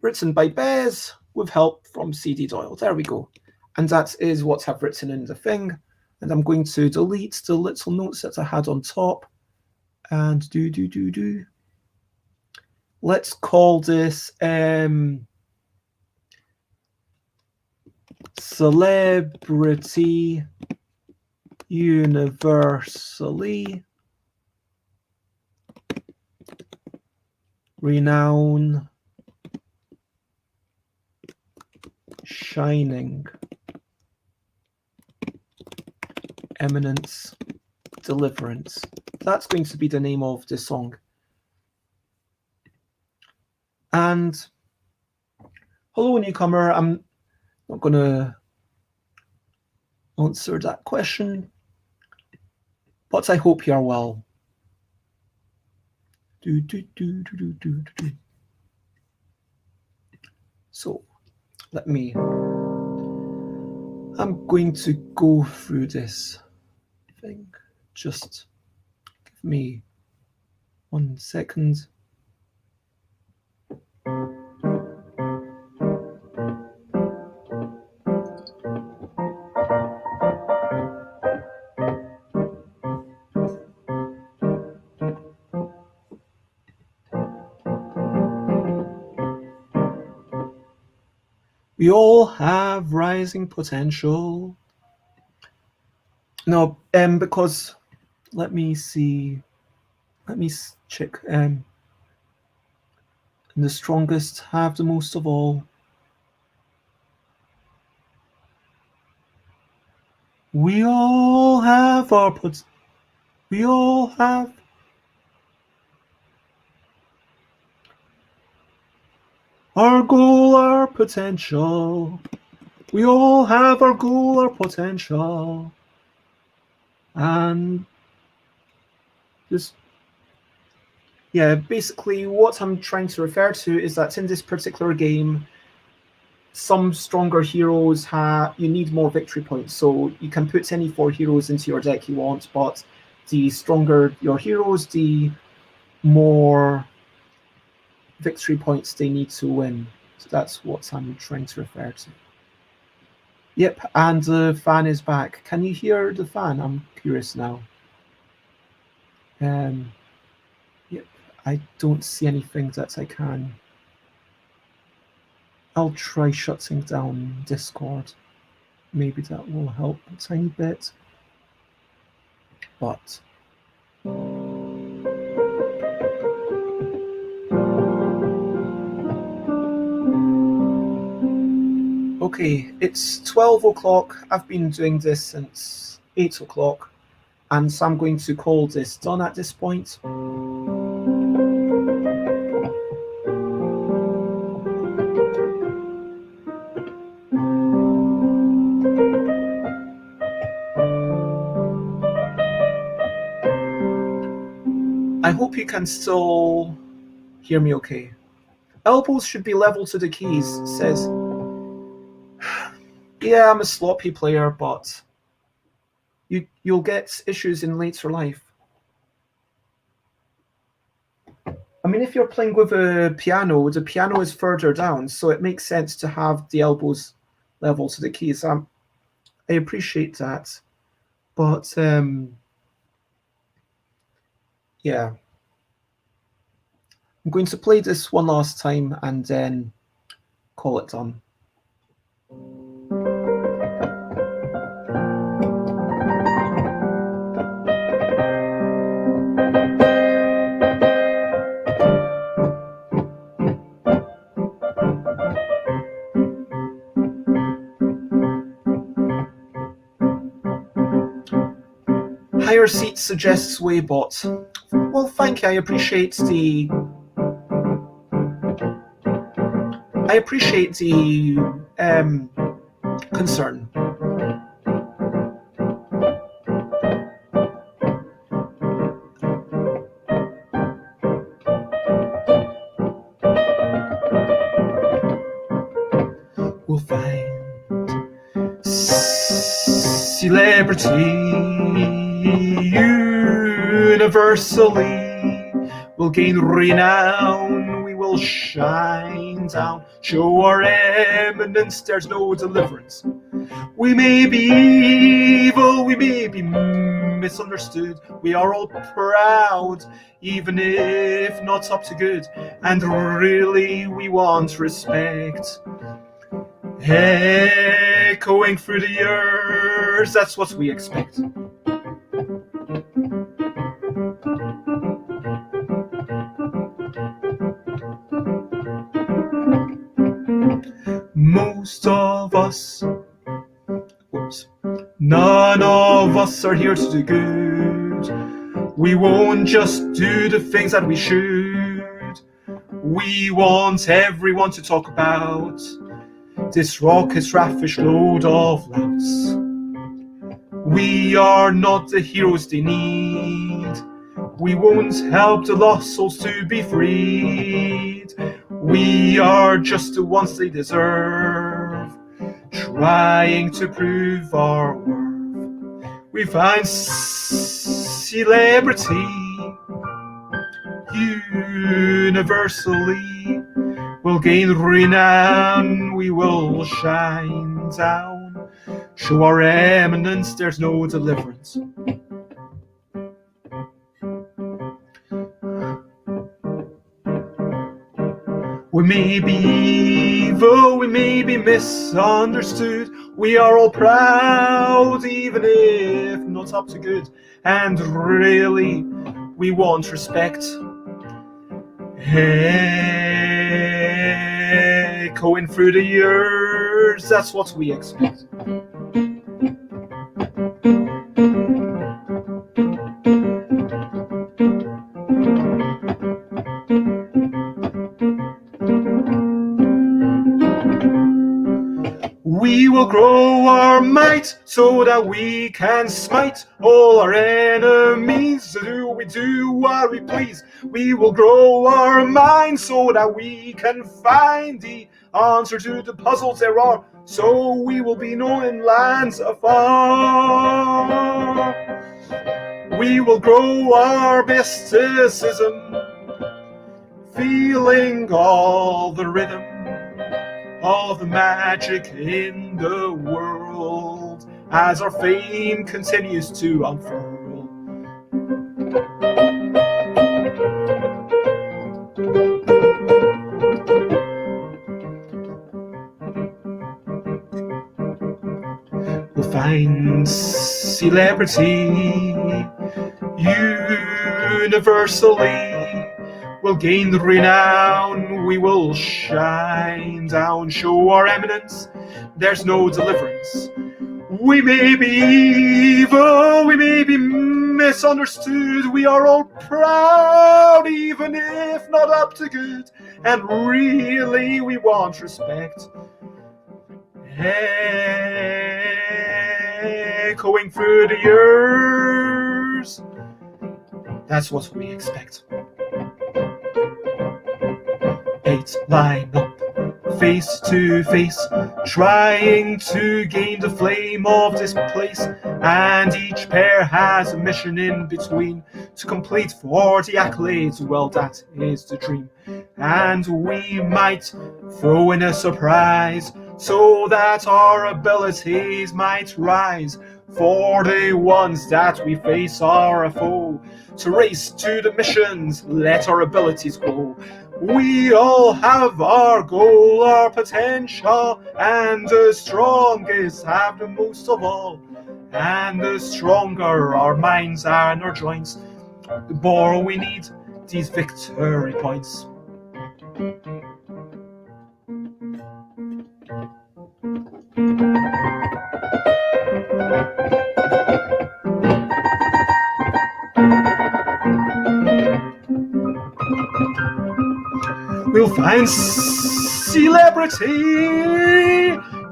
written by Bez with help from CD Doyle. There we go. And that is what I've written in the thing. And I'm going to delete the little notes that I had on top. And let's call this Celebrity Universally Renown Shining Eminence Deliverance. That's going to be the name of the song. And hello, newcomer. I'm not going to answer that question, but I hope you are well. So I'm going to go through this thing. Just give me 1 second. We all have rising potential. No, because let me see. Let me check. And the strongest have the most of all. We all have our We all have. Our goal, our potential. We all have our goal, our potential. And just, yeah, basically what I'm trying to refer to is that in this particular game, some stronger heroes you need more victory points. So you can put any 4 heroes into your deck you want, but the stronger your heroes, the more victory points they need to win. So that's what I'm trying to refer to. Yep, and the fan is back. Can you hear the fan? I'm curious now. Yep, I don't see anything that I can. I'll try shutting down Discord. Maybe that will help a tiny bit. But okay, it's 12 o'clock. I've been doing this since 8 o'clock, and so I'm going to call this done at this point. hope you can still hear me okay. Elbows should be level to the keys, says. Yeah, I'm a sloppy player, but you'll get issues in later life. I mean, if you're playing with a piano, the piano is further down, so it makes sense to have the elbows level to the keys. I appreciate that, but yeah. I'm going to play this one last time and then call it done. Higher seat suggests Waybot. Well, thank you. I appreciate the concern. We'll find celebrity universally. We'll gain renown, we will shine down, show our eminence, there's no deliverance. We may be evil, we may be misunderstood, we are all proud, even if not up to good, and really we want respect. Echoing through the years, that's what we expect. Most of us, none of us are here to do good. We won't just do the things that we should. We want everyone to talk about this raucous, raffish load of louts. We are not the heroes they need. We won't help the lost souls to be freed. We are just the ones they deserve, trying to prove our worth. We find celebrity universally. We'll gain renown, we will shine down, show our eminence, there's no deliverance. We may be evil, we may be misunderstood, we are all proud, even if not up to good, and really we want respect. Echoing through the years, that's what we expect. We will grow our might so that we can smite all our enemies. We do what we please. We will grow our minds so that we can find the answer to the puzzles there are. So we will be known in lands afar. We will grow our mysticism, feeling all the rhythm of the magic in the world as our fame continues to unfurl. We'll find celebrity universally. We'll gain the renown, we will shine down, show our eminence, there's no deliverance. We may be evil, we may be misunderstood, we are all proud, even if not up to good, and really we want respect. Echoing through the years, That's what we expect. 8 line up, face to face, trying to gain the flame of this place, and each pair has a mission in between to complete for the accolades. Well, that is the dream, and we might throw in a surprise so that our abilities might rise. For the ones that we face are a foe, to race to the missions, let our abilities grow. We all have our goal, our potential, and the strongest have the most of all. And the stronger our minds and our joints, the more we need these victory points. We'll find celebrity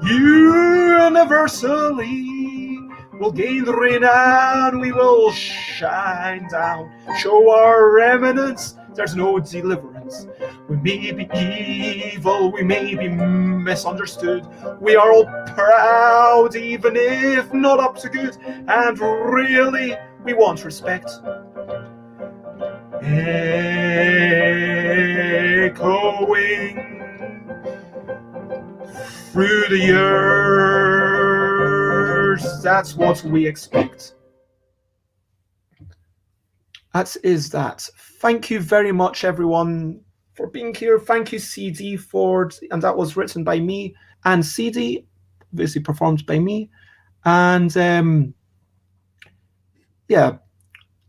universally. We'll gain the renown, we will shine down, show our eminence, there's no deliverance. We may be evil, we may be misunderstood, we are all proud, even if not up to good, and really we want respect. Echoing through the years, that's what we expect. That is that. Thank you very much, everyone, for being here. Thank you, CD, and that was written by me, and CD, obviously performed by me. And yeah,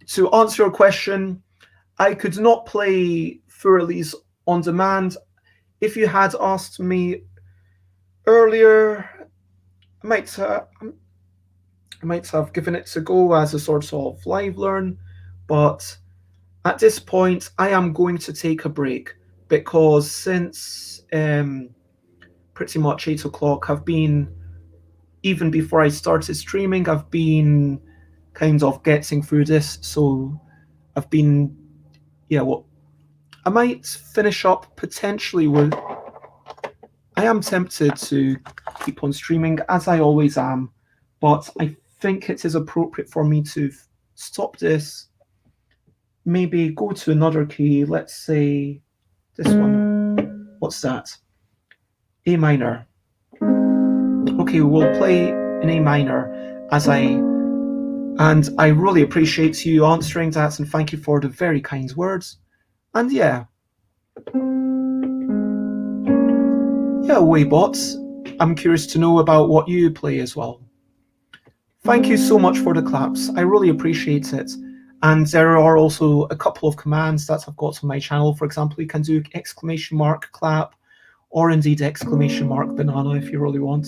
to answer your question, I could not play Furley's on demand. If you had asked me earlier, I might have given it a go as a sort of live learn, but at this point I am going to take a break, because since pretty much 8 o'clock, I've been, even before I started streaming, I've been kind of getting through this, so I've been, I might finish up potentially with, I am tempted to keep on streaming, as I always am, but I think it is appropriate for me to stop this, maybe go to another key, let's say this one. What's that? A minor. Okay, we'll play in A minor, and I really appreciate you answering that, and thank you for the very kind words. And yeah, Waybots, I'm curious to know about what you play as well. Thank you so much for the claps. I really appreciate it. And there are also a couple of commands that I've got on my channel. For example, you can do exclamation mark clap, or indeed exclamation mark banana if you really want.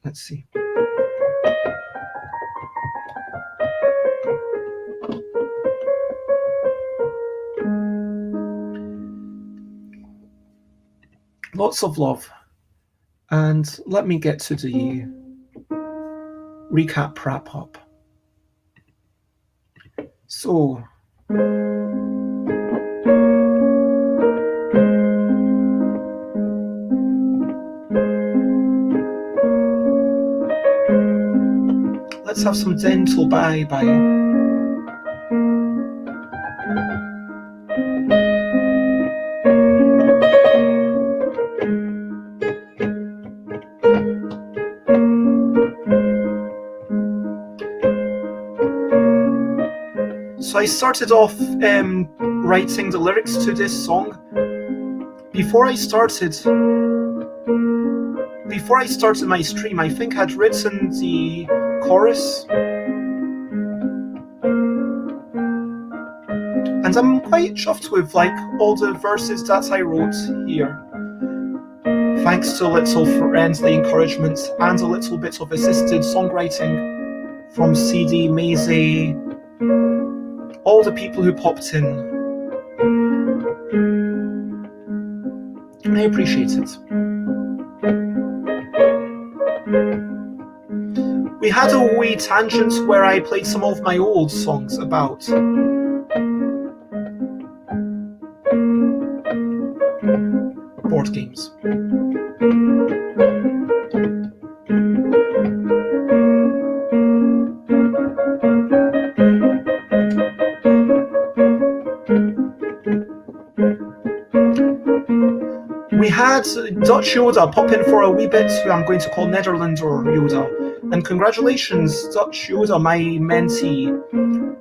Let's see. Lots of love. And let me get to the recap wrap up. So, let's have some dental bye-bye. So I started off writing the lyrics to this song. Before I started my stream, I think I'd written the chorus. And I'm quite chuffed with all the verses that I wrote here. Thanks to little friends, the encouragement, and a little bit of assisted songwriting from CD, Maisie, all the people who popped in. I appreciate it. we had a wee tangent where I played some of my old songs about board games. We had Dutch Yoda pop in for a wee bit, who I'm going to call Netherlands or Yoda. And congratulations, Dutch Yoda, my mentee,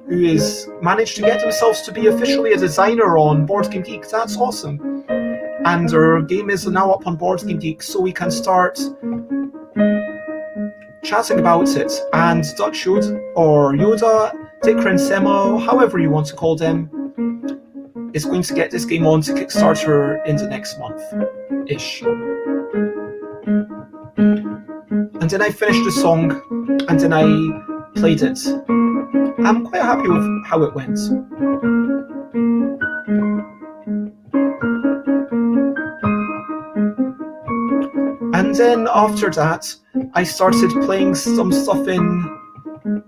who has managed to get themselves to be officially a designer on Board Game Geek. That's awesome. And our game is now up on Board Game Geek, so we can start chatting about it. And Dutch Yoda, or Yoda, Dicker and Semo, however you want to call them, is going to get this game on to Kickstarter in the next month-ish. And then I finished the song, and then I played it. I'm quite happy with how it went. And then after that, I started playing some stuff in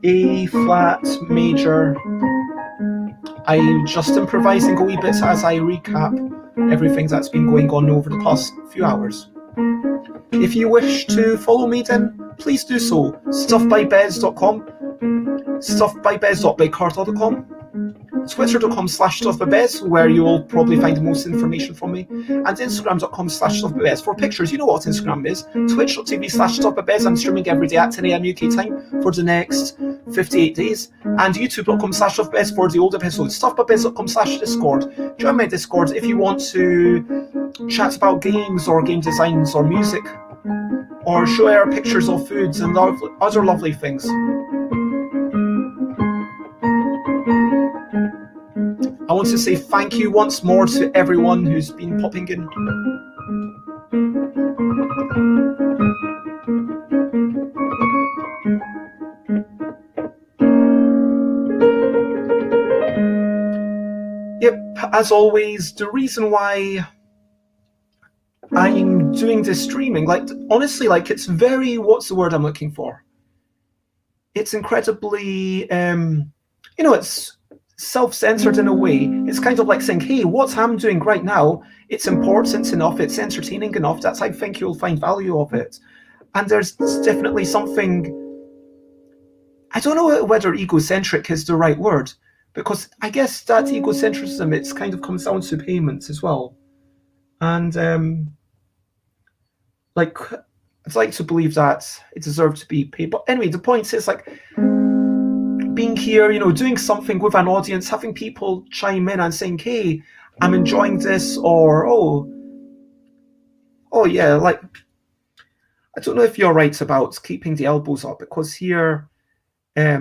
A flat major. I'm just improvising a wee bit as I recap everything that's been going on over the past few hours. If you wish to follow me, then please do so. Stuffbybez.com, stuffbybez.bigcartel.com, twitter.com/stuffbybez, where you will probably find the most information from me, and instagram.com/stuffbybez for pictures. You know what Instagram is. Twitch.tv/stuffbybez. I'm streaming every day at 10 AM UK time for the next 58 days, and youtube.com/stuffbybez for the old episodes. Stuffbybez.com/discord. Join my Discord if you want to chat about games or game designs or music, or share pictures of foods and other lovely things. I want to say thank you once more to everyone who's been popping in. Yep, as always, the reason why I'm doing this streaming, honestly, it's very, what's the word I'm looking for? It's incredibly, it's self-centered in a way. It's kind of like saying, hey, what I'm doing right now, it's important enough, it's entertaining enough that I think you'll find value of it. And there's definitely something, I don't know whether egocentric is the right word, because I guess that egocentrism, it's kind of comes down to payments as well. And I'd like to believe that it deserves to be paid. But anyway, the point is being here, doing something with an audience, having people chime in and saying, hey, I'm enjoying this, or oh yeah, I don't know if you're right about keeping the elbows up, because here yeah,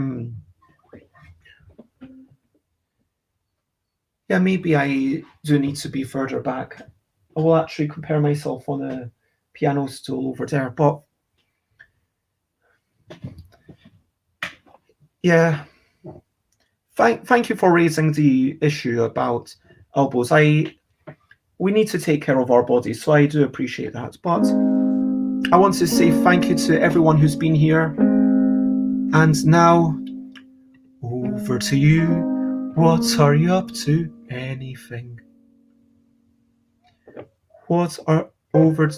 maybe I do need to be further back. I will actually prepare myself on a piano stool over there, but yeah, thank you for raising the issue about elbows. We need to take care of our bodies, so I do appreciate that. But I want to say thank you to everyone who's been here. And now, over to you. What are you up to? Anything? What are over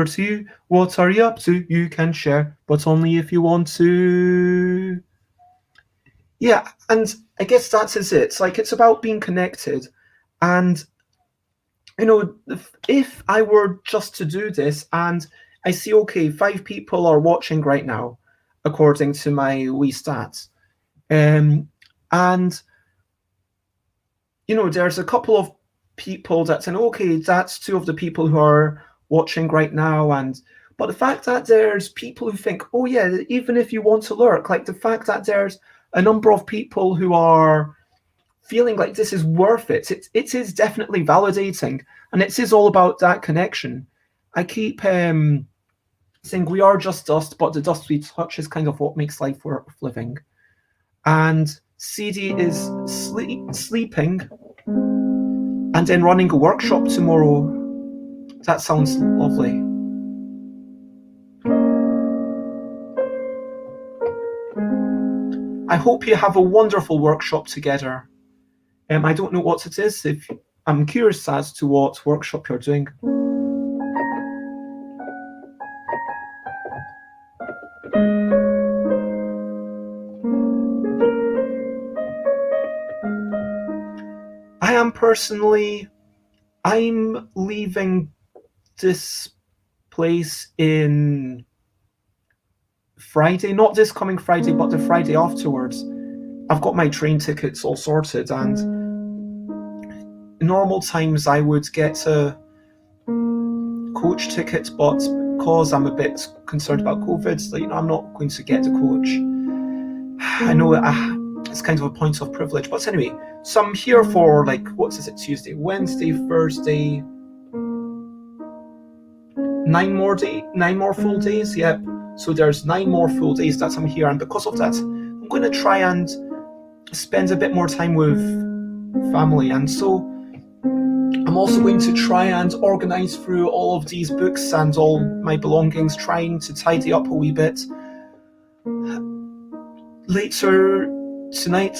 to you? What are you up to? You can share, but only if you want to. Yeah, and I guess that is it. It's about being connected. And, if I were just to do this and I see, okay, 5 people are watching right now, according to my wee stats. And, there's a couple of people that say, okay, that's 2 of the people who are watching right now. But the fact that there's people who think, oh yeah, even if you want to lurk, the fact that there's a number of people who are feeling like this is worth it, it is definitely validating, and it is all about that connection. I keep saying we are just dust, but the dust we touch is kind of what makes life worth living. And CD is sleeping and then running a workshop tomorrow. That sounds lovely. I hope you have a wonderful workshop together. I don't know what it is. I'm curious as to what workshop you're doing. I'm leaving this place in Friday, not this coming Friday, but the Friday afterwards. I've got my train tickets all sorted, and in normal times I would get a coach ticket, but because I'm a bit concerned about COVID, I'm not going to get the coach. I know it's kind of a point of privilege, but anyway, so I'm here for Tuesday, Wednesday, Thursday, 9 more full days. Yep. So there's 9 more full days that I'm here, and because of that, I'm going to try and spend a bit more time with family, and so I'm also going to try and organize through all of these books and all my belongings, trying to tidy up a wee bit. Later tonight,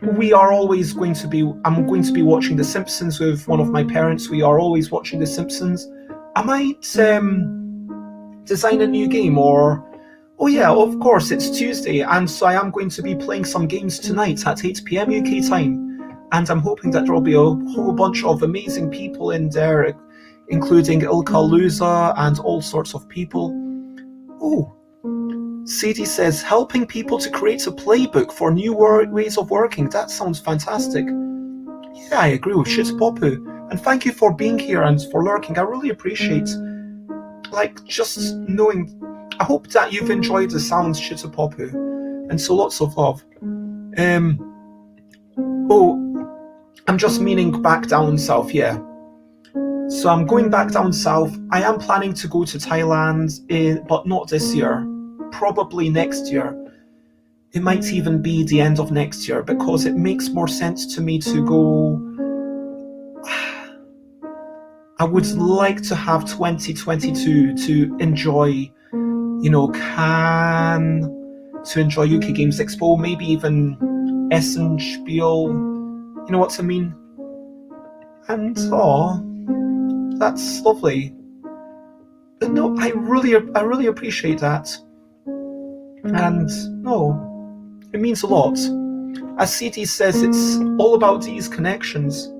I'm going to be watching The Simpsons with one of my parents. We are always watching The Simpsons. I might design a new game, or oh yeah, of course, it's Tuesday, and so I am going to be playing some games tonight at 8 p.m. UK time, and I'm hoping that there will be a whole bunch of amazing people in there, including Ilka Luza and all sorts of people. Oh, Sadie says, helping people to create a playbook for new ways of working. That sounds fantastic. Yeah, I agree with Shitapopu. And thank you for being here and for lurking. I really appreciate, just knowing. I hope that you've enjoyed the sounds, Shitapopu. And so lots of love. I'm just meaning back down south, yeah. So I'm going back down south. I am planning to go to Thailand, but not this year. Probably next year. It might even be the end of next year, because it makes more sense to me to go. I would like to have 2022 to enjoy, to enjoy UK Games Expo, maybe even Essen Spiel, you know what I mean? And that's lovely. No, I really appreciate that. And no, it means a lot. As CD says, it's all about these connections.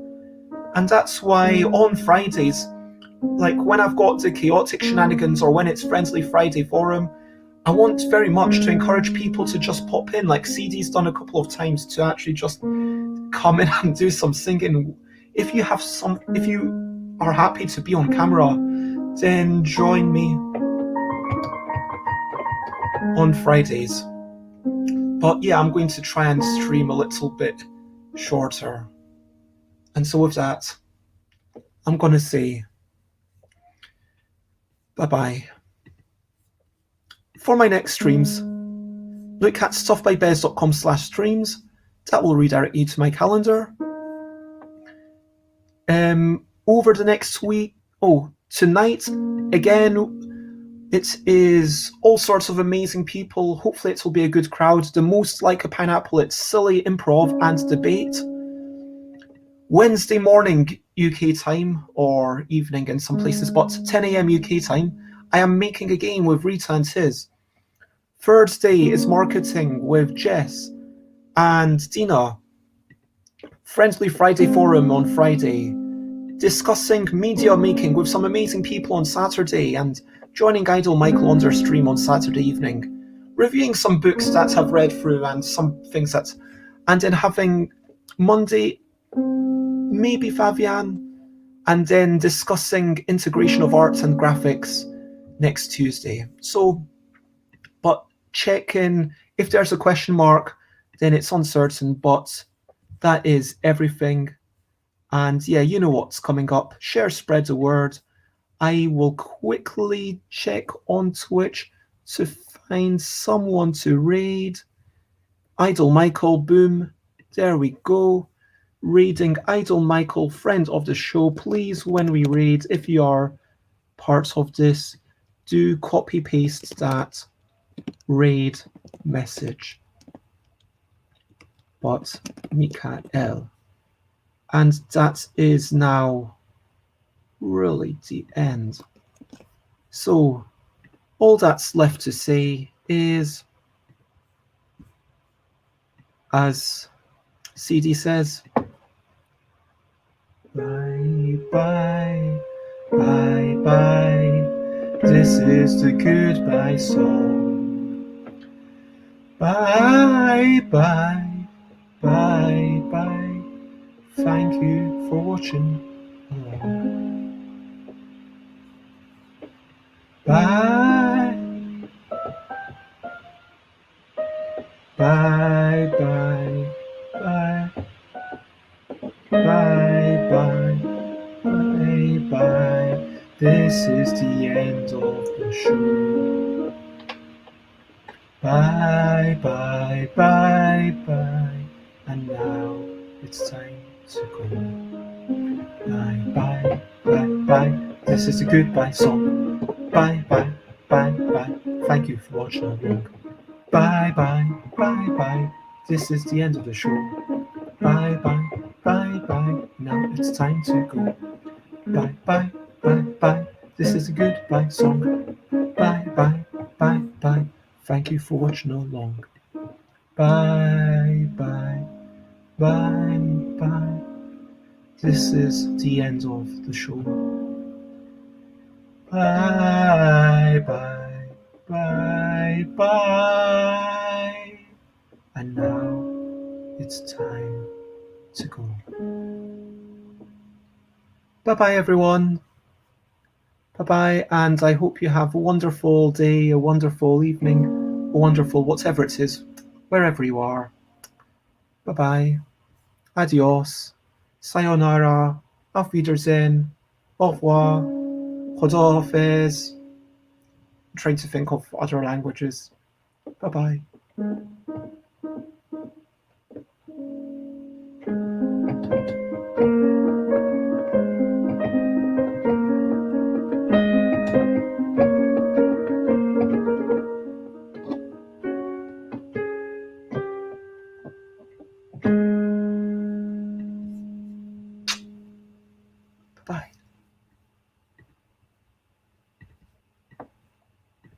And that's why on Fridays, when I've got the chaotic shenanigans or when it's Friendly Friday Forum, I want very much to encourage people to just pop in, like CD's done a couple of times, to actually just come in and do some singing. If you are happy to be on camera, then join me on Fridays. But yeah, I'm going to try and stream a little bit shorter. And so with that, I'm going to say bye-bye. For my next streams, look at stuffbybez.com/streams. That will redirect you to my calendar. Over the next week, tonight, again, it is all sorts of amazing people. Hopefully it will be a good crowd. The most like a pineapple, it's silly improv and debate. Wednesday morning UK time, or evening in some places, but 10 a.m. UK time, I am making a game with Rita and Tiz. Thursday is marketing with Jess and Dina. Friendly Friday Forum on Friday. Discussing media making with some amazing people on Saturday, and joining Idol Michael on their stream on Saturday evening. Reviewing some books that I've read through and some things and then having Monday, maybe Fabian, and then discussing integration of arts and graphics next Tuesday. So, but check in. If there's a question mark, then it's uncertain, but that is everything. And yeah, you know what's coming up. Share, spread the word. I will quickly check on Twitch to find someone to raid. Idol Michael, boom. There we go. Raiding Idol Michael, friend of the show. Please, when we raid, if you are part of this, do copy paste that raid message. But Mikael. And that is now really the end. So all that's left to say is, as CD says, bye bye, bye bye. This is the goodbye song. Bye bye, bye bye. Thank you for watching along. Bye. Bye bye, bye. Bye bye, bye bye. This is the end of the show. Bye bye, bye bye. And now it's time to go. Bye bye, bye bye. This is a goodbye song. Bye bye, bye bye. Thank you for watching along. Bye bye, bye bye. This is the end of the show. Bye bye, bye bye. Now it's time to go. Bye bye, bye bye. This is a goodbye song. Bye bye, bye bye. Thank you for watching along. Bye bye, bye bye. This is the end of the show. Bye bye, bye bye. And now it's time to go. Bye-bye, everyone. Bye-bye, and I hope you have a wonderful day, a wonderful evening, a wonderful whatever it is, wherever you are. Bye-bye. Adios. Sayonara. Auf Wiedersehen. Au revoir. Khuda Hafiz. I'm trying to think of other languages. Bye-bye.